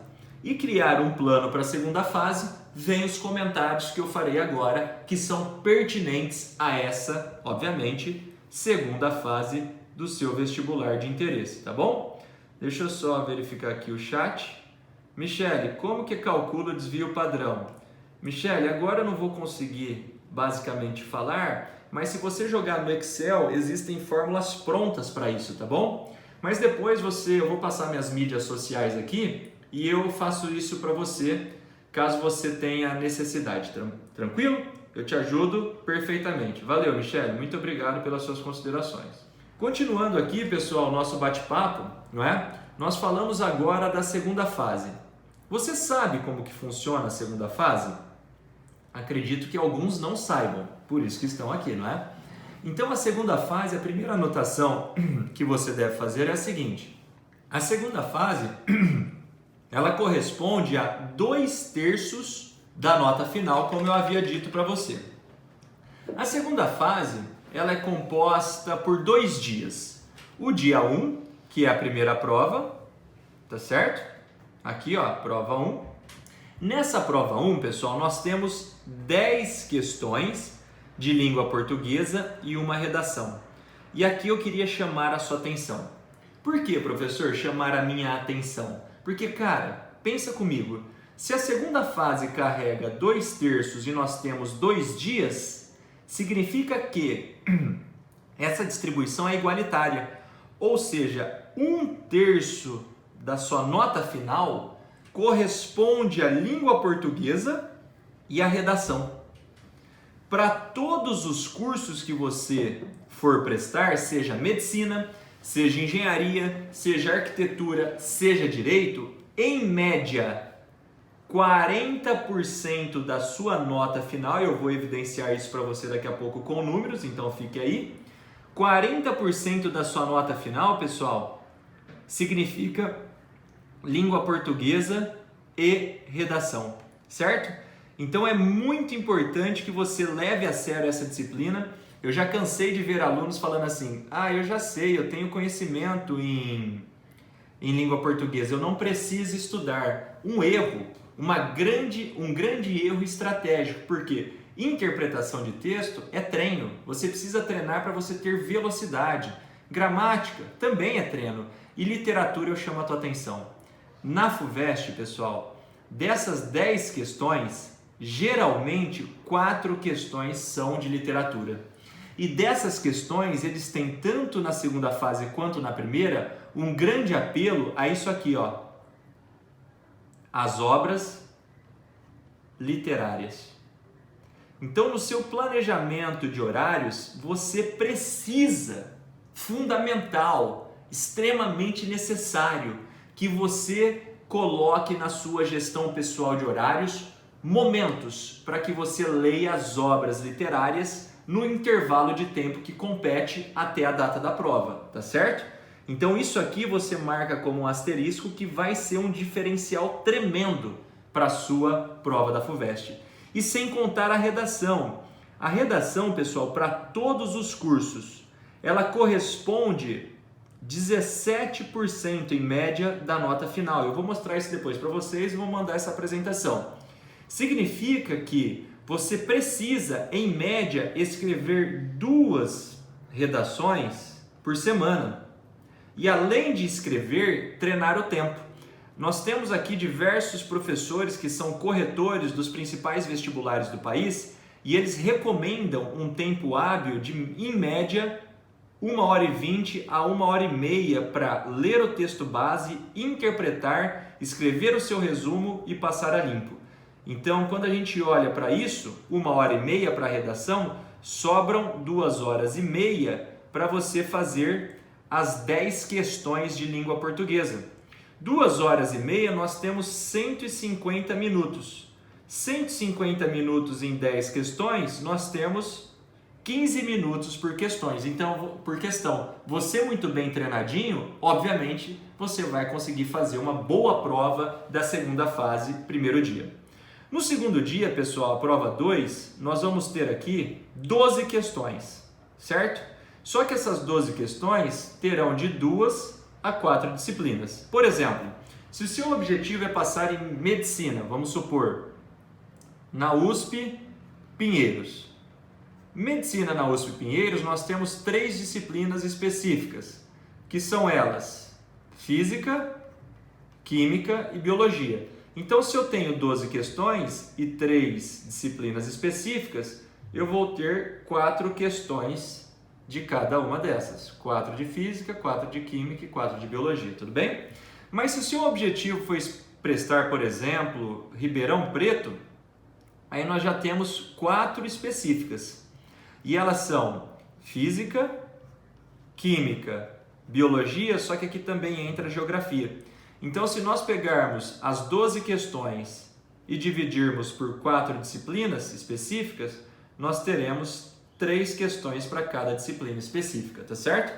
E criar um plano para a segunda fase vem os comentários que eu farei agora, que são pertinentes a essa, obviamente, segunda fase do seu vestibular de interesse, tá bom? Deixa eu só verificar aqui o chat. Michele, como que calcula o desvio padrão? Michele, agora eu não vou conseguir basicamente falar, mas se você jogar no Excel, existem fórmulas prontas para isso, tá bom? Mas depois eu vou passar minhas mídias sociais aqui e eu faço isso para você, caso você tenha necessidade, tranquilo? Eu te ajudo perfeitamente. Valeu, Michele, muito obrigado pelas suas considerações. Continuando aqui, pessoal, nosso bate-papo, não é? Nós falamos agora da segunda fase. Você sabe como que funciona a segunda fase? Acredito que alguns não saibam, por isso que estão aqui, não é? Então a segunda fase, a primeira anotação que você deve fazer é a seguinte. A segunda fase, ela corresponde a 2/3 da nota final, como eu havia dito para você. A segunda fase, ela é composta por 2 dias. O dia 1, que é a primeira prova, tá certo? Aqui, ó, prova 1. Nessa prova 1, pessoal, nós temos 10 questões de língua portuguesa e uma redação. E aqui eu queria chamar a sua atenção. Por que, professor, chamar a minha atenção? Porque, cara, pensa comigo, se a segunda fase carrega 2/3 e nós temos 2 dias, significa que essa distribuição é igualitária. Ou seja, 1/3 da sua nota final corresponde à língua portuguesa e à redação. Para todos os cursos que você for prestar, seja medicina, seja engenharia, seja arquitetura, seja direito, em média, 40% da sua nota final, eu vou evidenciar isso para você daqui a pouco com números, então fique aí. 40% da sua nota final, pessoal, significa língua portuguesa e redação, certo? Então é muito importante que você leve a sério essa disciplina. Eu já cansei de ver alunos falando assim, eu já sei, eu tenho conhecimento em língua portuguesa, eu não preciso estudar. Um erro, um grande erro estratégico, porque interpretação de texto é treino, você precisa treinar para você ter velocidade. Gramática também é treino. E literatura eu chamo a tua atenção. Na FUVEST, pessoal, dessas 10 questões, geralmente 4 questões são de literatura. E dessas questões, eles têm tanto na segunda fase quanto na primeira, um grande apelo a isso aqui, ó. As obras literárias. Então, no seu planejamento de horários, você precisa, fundamental, extremamente necessário, que você coloque na sua gestão pessoal de horários momentos para que você leia as obras literárias no intervalo de tempo que compete até a data da prova, tá certo? Então isso aqui você marca como um asterisco que vai ser um diferencial tremendo para a sua prova da FUVEST. E sem contar a redação. A redação, pessoal, para todos os cursos, ela corresponde 17% em média da nota final. Eu vou mostrar isso depois para vocês e vou mandar essa apresentação. Significa que você precisa, em média, escrever 2 redações por semana. E além de escrever, treinar o tempo. Nós temos aqui diversos professores que são corretores dos principais vestibulares do país e eles recomendam um tempo hábil de, em média, 1h20 a 1h30 para ler o texto base, interpretar, escrever o seu resumo e passar a limpo. Então, quando a gente olha para isso, 1h30 para a redação, sobram 2h30 para você fazer as 10 questões de língua portuguesa. 2h30 nós temos 150 minutos. 150 minutos em 10 questões, nós temos 15 minutos por questões. Então, por questão, você muito bem treinadinho, obviamente, você vai conseguir fazer uma boa prova da segunda fase, primeiro dia. No segundo dia, pessoal, a prova 2, nós vamos ter aqui 12 questões, certo? Só que essas 12 questões terão de 2 a 4 disciplinas. Por exemplo, se o seu objetivo é passar em medicina, vamos supor, na USP Pinheiros. Medicina na USP Pinheiros, nós temos 3 disciplinas específicas, que são elas: Física, Química e Biologia. Então, se eu tenho 12 questões e 3 disciplinas específicas, eu vou ter 4 questões de cada uma dessas. 4 de Física, 4 de Química e 4 de Biologia, tudo bem? Mas se o seu objetivo foi prestar, por exemplo, Ribeirão Preto, aí nós já temos 4 específicas. E elas são Física, Química, Biologia, só que aqui também entra Geografia. Então, se nós pegarmos as 12 questões e dividirmos por 4 disciplinas específicas, nós teremos 3 questões para cada disciplina específica, tá certo?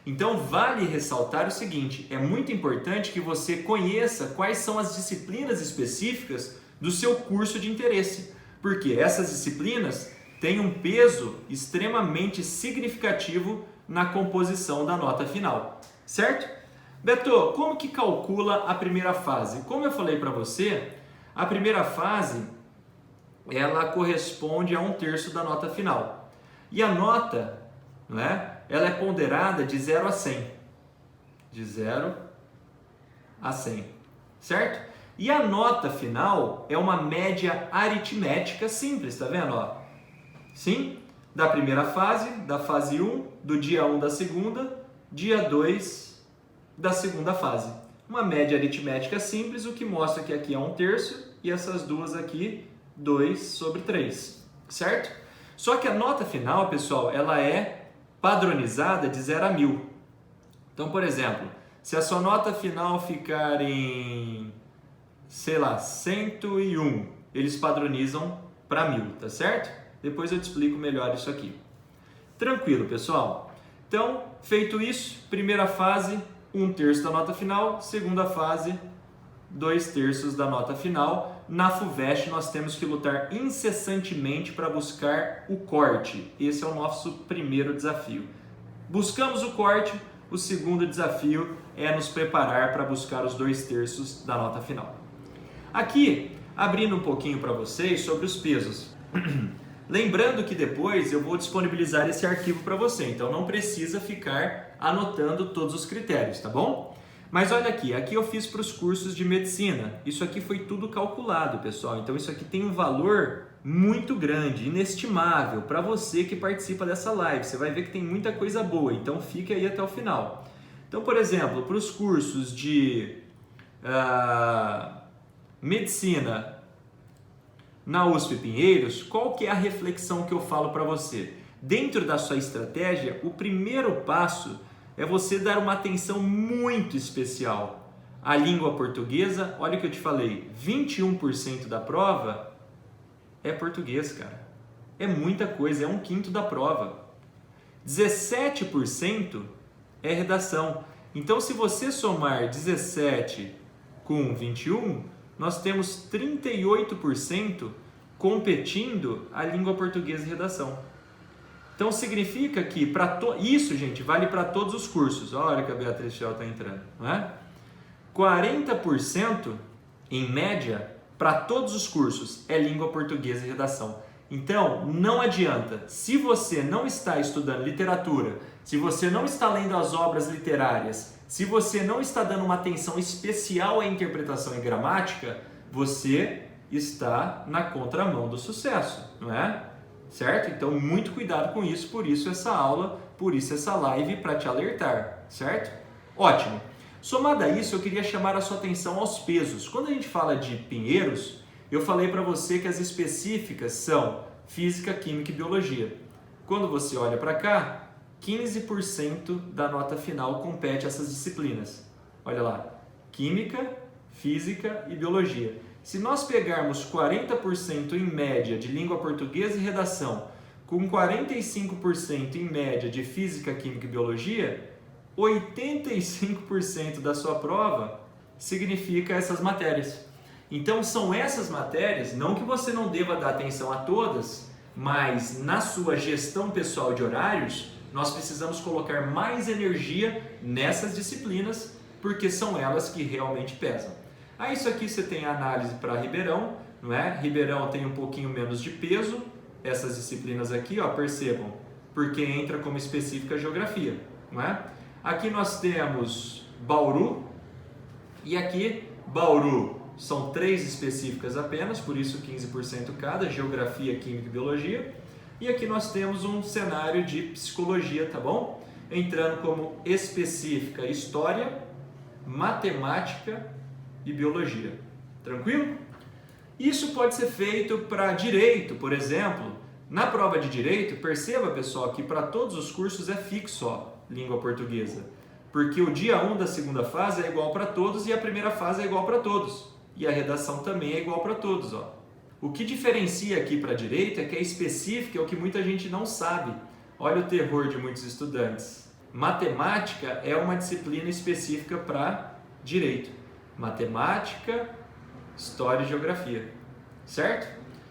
Então, vale ressaltar o seguinte: é muito importante que você conheça quais são as disciplinas específicas do seu curso de interesse, porque essas disciplinas têm um peso extremamente significativo na composição da nota final, certo? Beto, como que calcula a primeira fase? Como eu falei para você, a primeira fase ela corresponde a 1/3 da nota final. E a nota, né, ela é ponderada de 0 a 100. De 0 a 100, certo? E a nota final é uma média aritmética simples, tá vendo? Ó? Sim, da primeira fase, da fase 1, do dia 1 da segunda, dia 2 da segunda fase. Uma média aritmética simples, o que mostra que aqui é 1/3 e essas duas aqui, 2/3, certo? Só que a nota final, pessoal, ela é padronizada de 0 a 1000. Então, por exemplo, se a sua nota final ficar em, sei lá, 101, eles padronizam para 1000, tá certo? Depois eu te explico melhor isso aqui. Tranquilo, pessoal? Então, feito isso, primeira fase, 1/3 da nota final, segunda fase, 2/3 da nota final. Na FUVEST nós temos que lutar incessantemente para buscar o corte. Esse é o nosso primeiro desafio. Buscamos o corte, o segundo desafio é nos preparar para buscar os 2/3 da nota final. Aqui, abrindo um pouquinho para vocês sobre os pesos. Lembrando que depois eu vou disponibilizar esse arquivo para você, então não precisa ficar anotando todos os critérios, tá bom? Mas olha aqui eu fiz para os cursos de medicina, isso aqui foi tudo calculado, pessoal, então isso aqui tem um valor muito grande, inestimável, para você que participa dessa live, você vai ver que tem muita coisa boa, então fique aí até o final. Então, por exemplo, para os cursos de medicina na USP Pinheiros, qual que é a reflexão que eu falo para você? Dentro da sua estratégia, o primeiro passo é você dar uma atenção muito especial à língua portuguesa. Olha o que eu te falei, 21% da prova é português, cara. É muita coisa, é 1/5 da prova. 17% é redação. Então, se você somar 17 com 21, nós temos 38% competindo a língua portuguesa e redação. Então significa que isso, gente, vale para todos os cursos. Olha a hora que a Beatriz Fiel está entrando, não é? 40% em média para todos os cursos é língua portuguesa e redação. Então não adianta, se você não está estudando literatura, se você não está lendo as obras literárias, se você não está dando uma atenção especial à interpretação e gramática, você está na contramão do sucesso, não é? Certo? Então, muito cuidado com isso, por isso essa aula, por isso essa live, para te alertar, certo? Ótimo! Somado a isso, eu queria chamar a sua atenção aos pesos. Quando a gente fala de Pinheiros, eu falei para você que as específicas são Física, Química e Biologia. Quando você olha para cá, 15% da nota final compete a essas disciplinas. Olha lá, Química, Física e Biologia. Se nós pegarmos 40% em média de língua portuguesa e redação, com 45% em média de Física, Química e Biologia, 85% da sua prova significa essas matérias. Então são essas matérias, não que você não deva dar atenção a todas, mas na sua gestão pessoal de horários, nós precisamos colocar mais energia nessas disciplinas, porque são elas que realmente pesam. Aí isso aqui você tem a análise para Ribeirão, não é? Ribeirão tem um pouquinho menos de peso, essas disciplinas aqui, ó, percebam, porque entra como específica geografia, não é? Aqui nós temos Bauru, e aqui Bauru são 3 específicas apenas, por isso 15% cada, geografia, química e biologia. E aqui nós temos um cenário de psicologia, tá bom? Entrando como específica história, matemática e biologia. Tranquilo? Isso pode ser feito para direito, por exemplo. Na prova de direito, perceba, pessoal, que para todos os cursos é fixo, ó, língua portuguesa. Porque o dia 1 da segunda fase é igual para todos e a primeira fase é igual para todos. E a redação também é igual para todos, ó. O que diferencia aqui para direito é que é específica, é o que muita gente não sabe. Olha o terror de muitos estudantes. Matemática é uma disciplina específica para direito. Matemática, história e geografia. Certo?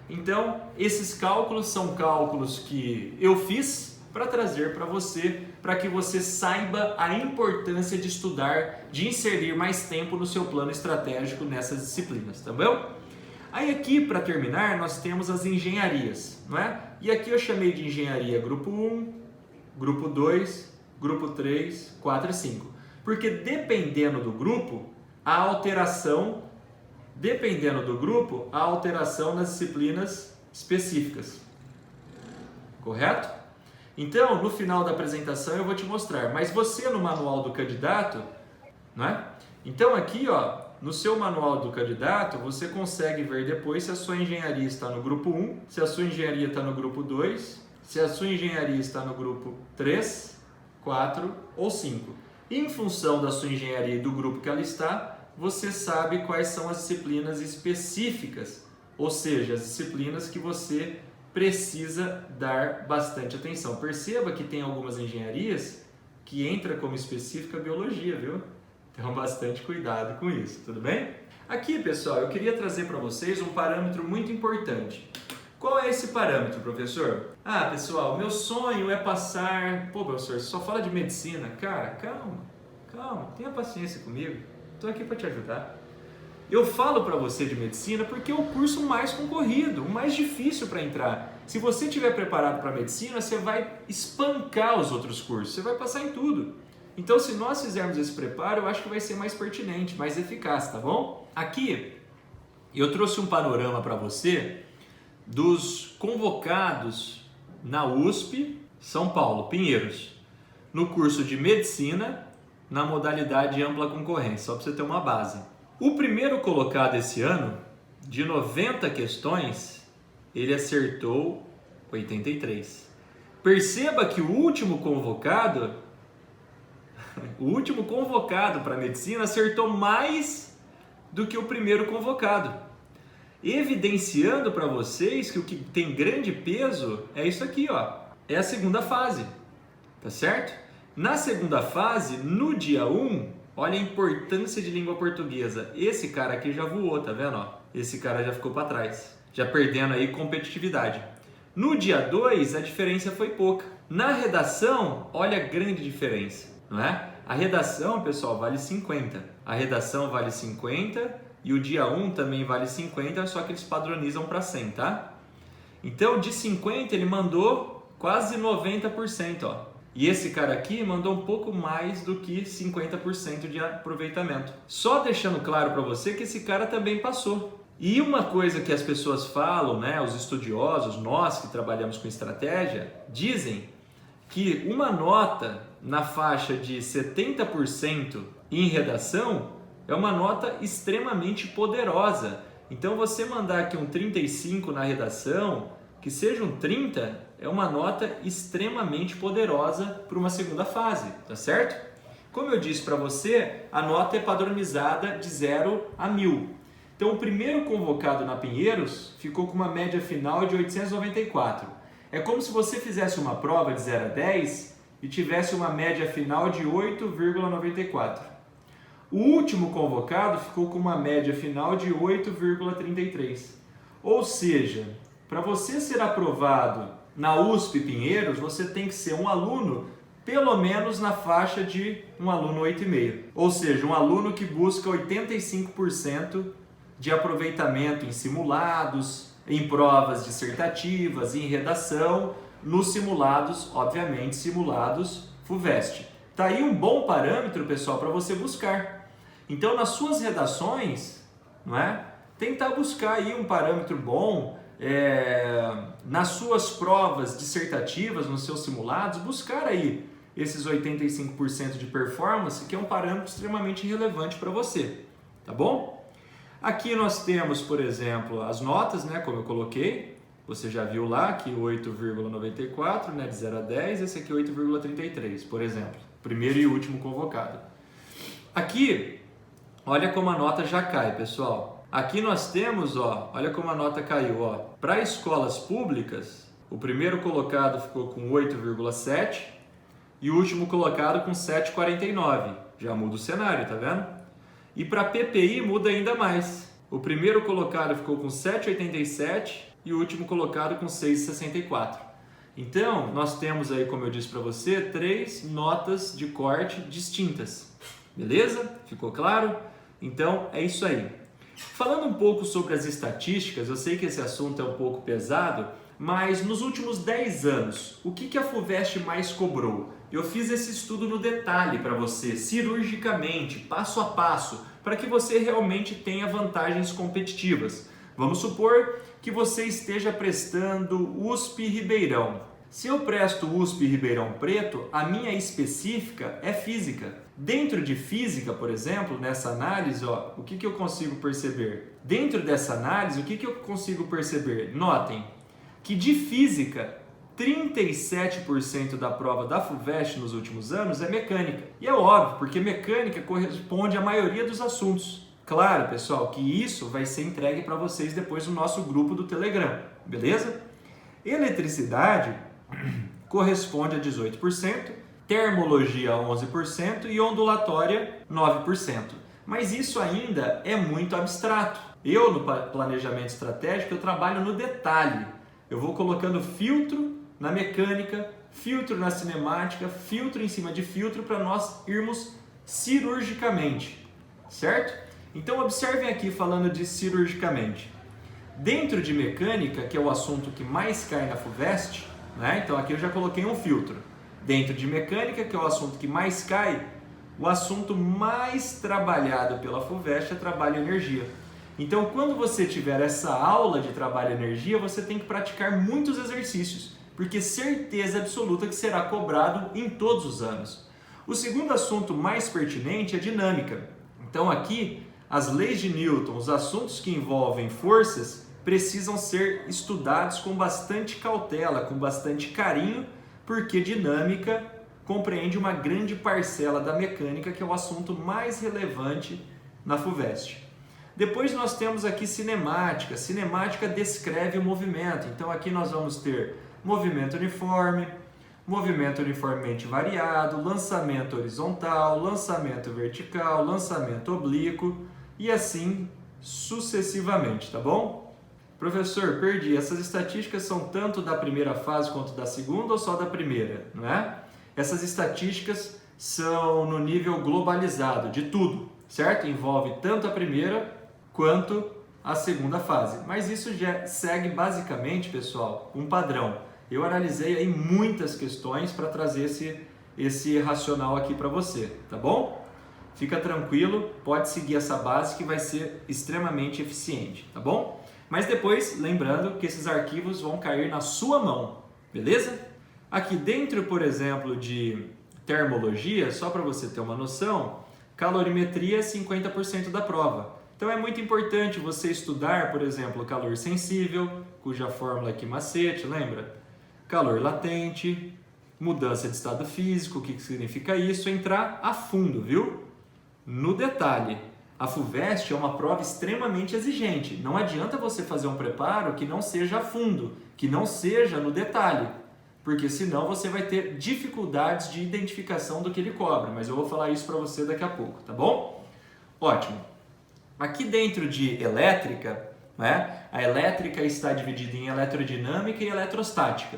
Então, esses cálculos são cálculos que eu fiz para trazer para você, para que você saiba a importância de estudar, de inserir mais tempo no seu plano estratégico nessas disciplinas, tá bom? Aí aqui, para terminar, nós temos as engenharias, não é? E aqui eu chamei de engenharia grupo 1, grupo 2, grupo 3, 4 e 5. Porque dependendo do grupo, a alteração nas disciplinas específicas. Correto? Então, no final da apresentação eu vou te mostrar, mas você no manual do candidato, não é? Então aqui, ó, no seu manual do candidato, você consegue ver depois se a sua engenharia está no grupo 1, se a sua engenharia está no grupo 2, se a sua engenharia está no grupo 3, 4 ou 5. E em função da sua engenharia e do grupo que ela está, você sabe quais são as disciplinas específicas, ou seja, as disciplinas que você precisa dar bastante atenção. Perceba que tem algumas engenharias que entra como específica biologia, viu? Então, bastante cuidado com isso, tudo bem? Aqui, pessoal, eu queria trazer para vocês um parâmetro muito importante. Qual é esse parâmetro, professor? Ah, pessoal, meu sonho é passar... Pô, professor, você só fala de medicina. Cara, calma, tenha paciência comigo. Estou aqui para te ajudar. Eu falo para você de medicina porque é o curso mais concorrido, o mais difícil para entrar. Se você estiver preparado para medicina, você vai espancar os outros cursos, você vai passar em tudo. Então, se nós fizermos esse preparo, eu acho que vai ser mais pertinente, mais eficaz, tá bom? Aqui, eu trouxe um panorama para você dos convocados na USP São Paulo, Pinheiros, no curso de Medicina, na modalidade ampla concorrência, só para você ter uma base. O primeiro colocado esse ano, de 90 questões, ele acertou 83. Perceba que o último convocado para medicina acertou mais do que o primeiro convocado, evidenciando para vocês que o que tem grande peso é isso aqui, ó, é a segunda fase, tá certo? Na segunda fase, no dia 1, olha a importância de língua portuguesa. Esse cara aqui já voou, tá vendo? Ó? Esse cara já ficou para trás, já perdendo aí competitividade. No dia 2, a diferença foi pouca. Na redação, olha a grande diferença, não é? A redação, pessoal, vale 50. A redação vale 50 e o dia 1 também vale 50, só que eles padronizam para 100, tá? Então, de 50 ele mandou quase 90%, ó. E esse cara aqui mandou um pouco mais do que 50% de aproveitamento. Só deixando claro para você que esse cara também passou. E uma coisa que as pessoas falam, né, os estudiosos, nós que trabalhamos com estratégia, dizem que uma nota na faixa de 70% em redação é uma nota extremamente poderosa. Então você mandar aqui um 35 na redação, que seja um 30, é uma nota extremamente poderosa para uma segunda fase, tá certo? Como eu disse para você, a nota é padronizada de 0 a 1000. Então o primeiro convocado na Pinheiros ficou com uma média final de 894. É como se você fizesse uma prova de 0 a 10 e tivesse uma média final de 8,94. O último convocado ficou com uma média final de 8,33. Ou seja, para você ser aprovado na USP Pinheiros, você tem que ser um aluno pelo menos na faixa de um aluno 8,5. Ou seja, um aluno que busca 85% de aproveitamento em simulados, em provas dissertativas, em redação, nos simulados, obviamente, simulados FUVEST. Tá aí um bom parâmetro, pessoal, para você buscar. Então, nas suas redações, não é? Tentar buscar aí um parâmetro bom, nas suas provas dissertativas, nos seus simulados, buscar aí esses 85% de performance, que é um parâmetro extremamente relevante para você, tá bom? Aqui nós temos, por exemplo, as notas, né, como eu coloquei, você já viu lá que 8,94, né, de 0 a 10, esse aqui 8,33, por exemplo, primeiro e último convocado. Aqui, olha como a nota já cai, pessoal. Aqui nós temos, ó, olha como a nota caiu, ó. Para escolas públicas, o primeiro colocado ficou com 8,7 e o último colocado com 7,49. Já muda o cenário, tá vendo? E para PPI muda ainda mais. O primeiro colocado ficou com 7,87 e o último colocado com 6,64. Então, nós temos aí, como eu disse para você, 3 notas de corte distintas. Beleza? Ficou claro? Então, é isso aí. Falando um pouco sobre as estatísticas, eu sei que esse assunto é um pouco pesado, mas nos últimos 10 anos, o que a FUVEST mais cobrou? Eu fiz esse estudo no detalhe para você, cirurgicamente, passo a passo, para que você realmente tenha vantagens competitivas. Vamos supor que você esteja prestando USP Ribeirão. Se eu presto USP Ribeirão Preto, a minha específica é física. Dentro de física, por exemplo, nessa análise, ó, o que eu consigo perceber? Dentro dessa análise, o que eu consigo perceber? Notem que de física, 37% da prova da FUVEST nos últimos anos é mecânica. E é óbvio, porque mecânica corresponde à maioria dos assuntos. Claro, pessoal, que isso vai ser entregue para vocês depois no nosso grupo do Telegram, beleza? Eletricidade corresponde a 18%, termologia 11% e ondulatória 9%. Mas isso ainda é muito abstrato. Eu, no planejamento estratégico, eu trabalho no detalhe. Eu vou colocando filtro na mecânica, filtro na cinemática, filtro em cima de filtro para nós irmos cirurgicamente, certo? Então observem aqui falando de cirurgicamente. Dentro de mecânica, que é o assunto que mais cai na FUVEST, né? Então aqui eu já coloquei um filtro. Dentro de mecânica, que é o assunto que mais cai, o assunto mais trabalhado pela FUVEST é trabalho e energia. Então, quando você tiver essa aula de trabalho e energia, você tem que praticar muitos exercícios, porque certeza absoluta que será cobrado em todos os anos. O segundo assunto mais pertinente é dinâmica. Então, aqui, as leis de Newton, os assuntos que envolvem forças, precisam ser estudados com bastante cautela, com bastante carinho, porque dinâmica compreende uma grande parcela da mecânica, que é o assunto mais relevante na FUVEST. Depois nós temos aqui cinemática. Cinemática descreve o movimento. Então aqui nós vamos ter movimento uniformemente variado, lançamento horizontal, lançamento vertical, lançamento oblíquo e assim sucessivamente, tá bom? Professor, perdi. Essas estatísticas são tanto da primeira fase quanto da segunda ou só da primeira, não é? Essas estatísticas são no nível globalizado de tudo, certo? Envolve tanto a primeira quanto a segunda fase. Mas isso já segue basicamente, pessoal, um padrão. Eu analisei aí muitas questões para trazer esse racional aqui para você, tá bom? Fica tranquilo, pode seguir essa base que vai ser extremamente eficiente, tá bom? Mas depois, lembrando que esses arquivos vão cair na sua mão, beleza? Aqui dentro, por exemplo, de termologia, só para você ter uma noção, calorimetria é 50% da prova. Então é muito importante você estudar, por exemplo, calor sensível, cuja fórmula é aqui macete, lembra? Calor latente, mudança de estado físico, o que significa isso? Entrar a fundo, viu? No detalhe. A FUVEST é uma prova extremamente exigente. Não adianta você fazer um preparo que não seja a fundo, que não seja no detalhe, porque senão você vai ter dificuldades de identificação do que ele cobra. Mas eu vou falar isso para você daqui a pouco, tá bom? Ótimo. Aqui dentro de elétrica, né, a elétrica está dividida em eletrodinâmica e eletrostática.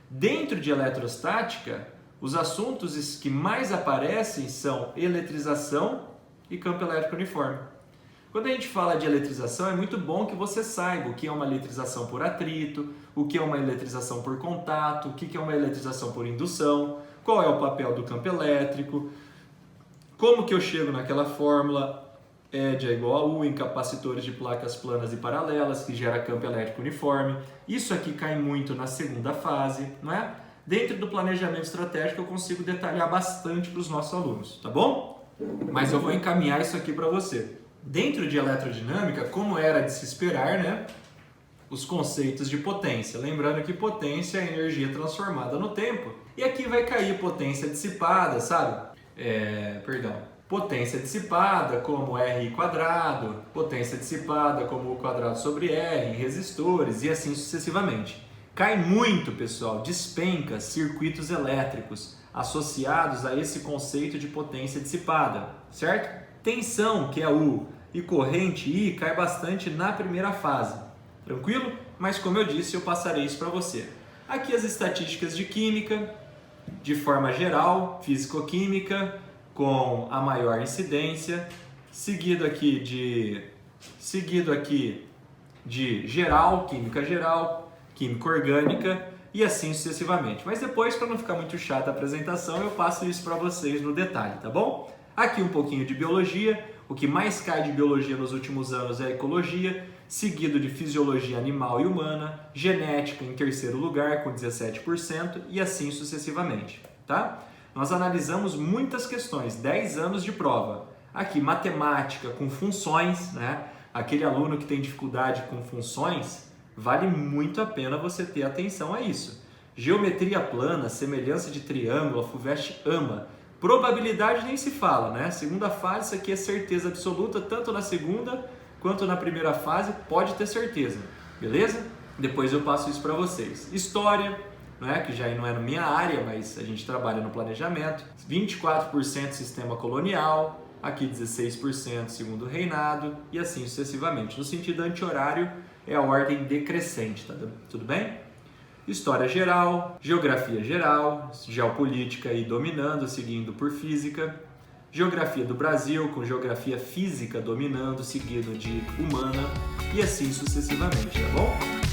Dentro de eletrostática, os assuntos que mais aparecem são eletrização e campo elétrico uniforme. Quando a gente fala de eletrização, é muito bom que você saiba o que é uma eletrização por atrito, o que é uma eletrização por contato, o que é uma eletrização por indução, qual é o papel do campo elétrico, como que eu chego naquela fórmula ED é igual a U em capacitores de placas planas e paralelas, que gera campo elétrico uniforme. Isso aqui cai muito na segunda fase, não é? Dentro do planejamento estratégico eu consigo detalhar bastante para os nossos alunos, tá bom? Mas eu vou encaminhar isso aqui para você. Dentro de eletrodinâmica, como era de se esperar, né? Os conceitos de potência. Lembrando que potência é energia transformada no tempo. E aqui vai cair potência dissipada, sabe? Potência dissipada como R quadrado, potência dissipada como U quadrado sobre R em resistores e assim sucessivamente. Cai muito, pessoal, despenca circuitos elétricos associados a esse conceito de potência dissipada, certo? Tensão, que é U, e corrente I, cai bastante na primeira fase. Tranquilo? Mas como eu disse, eu passarei isso para você. Aqui as estatísticas de química, de forma geral, físico-química, com a maior incidência, seguido aqui de geral, química orgânica e assim sucessivamente. Mas depois, para não ficar muito chata a apresentação, eu passo isso para vocês no detalhe, tá bom? Aqui um pouquinho de biologia. O que mais cai de biologia nos últimos anos é a ecologia, seguido de fisiologia animal e humana, genética em terceiro lugar com 17% e assim sucessivamente, tá? Nós analisamos muitas questões, 10 anos de prova. Aqui, matemática com funções, né? Aquele aluno que tem dificuldade com funções, vale muito a pena você ter atenção a isso. Geometria plana, semelhança de triângulo, a FUVEST ama. Probabilidade nem se fala, né? Segunda fase, isso aqui é certeza absoluta, tanto na segunda quanto na primeira fase, pode ter certeza, beleza? Depois eu passo isso para vocês. História, né? Que já não é na minha área, mas a gente trabalha no planejamento. 24% sistema colonial, aqui 16% segundo reinado e assim sucessivamente. No sentido anti-horário, é a ordem decrescente, tá? Tudo bem? História geral, geografia geral, geopolítica e dominando, seguindo por física, geografia do Brasil com geografia física dominando, seguido de humana e assim sucessivamente, tá bom?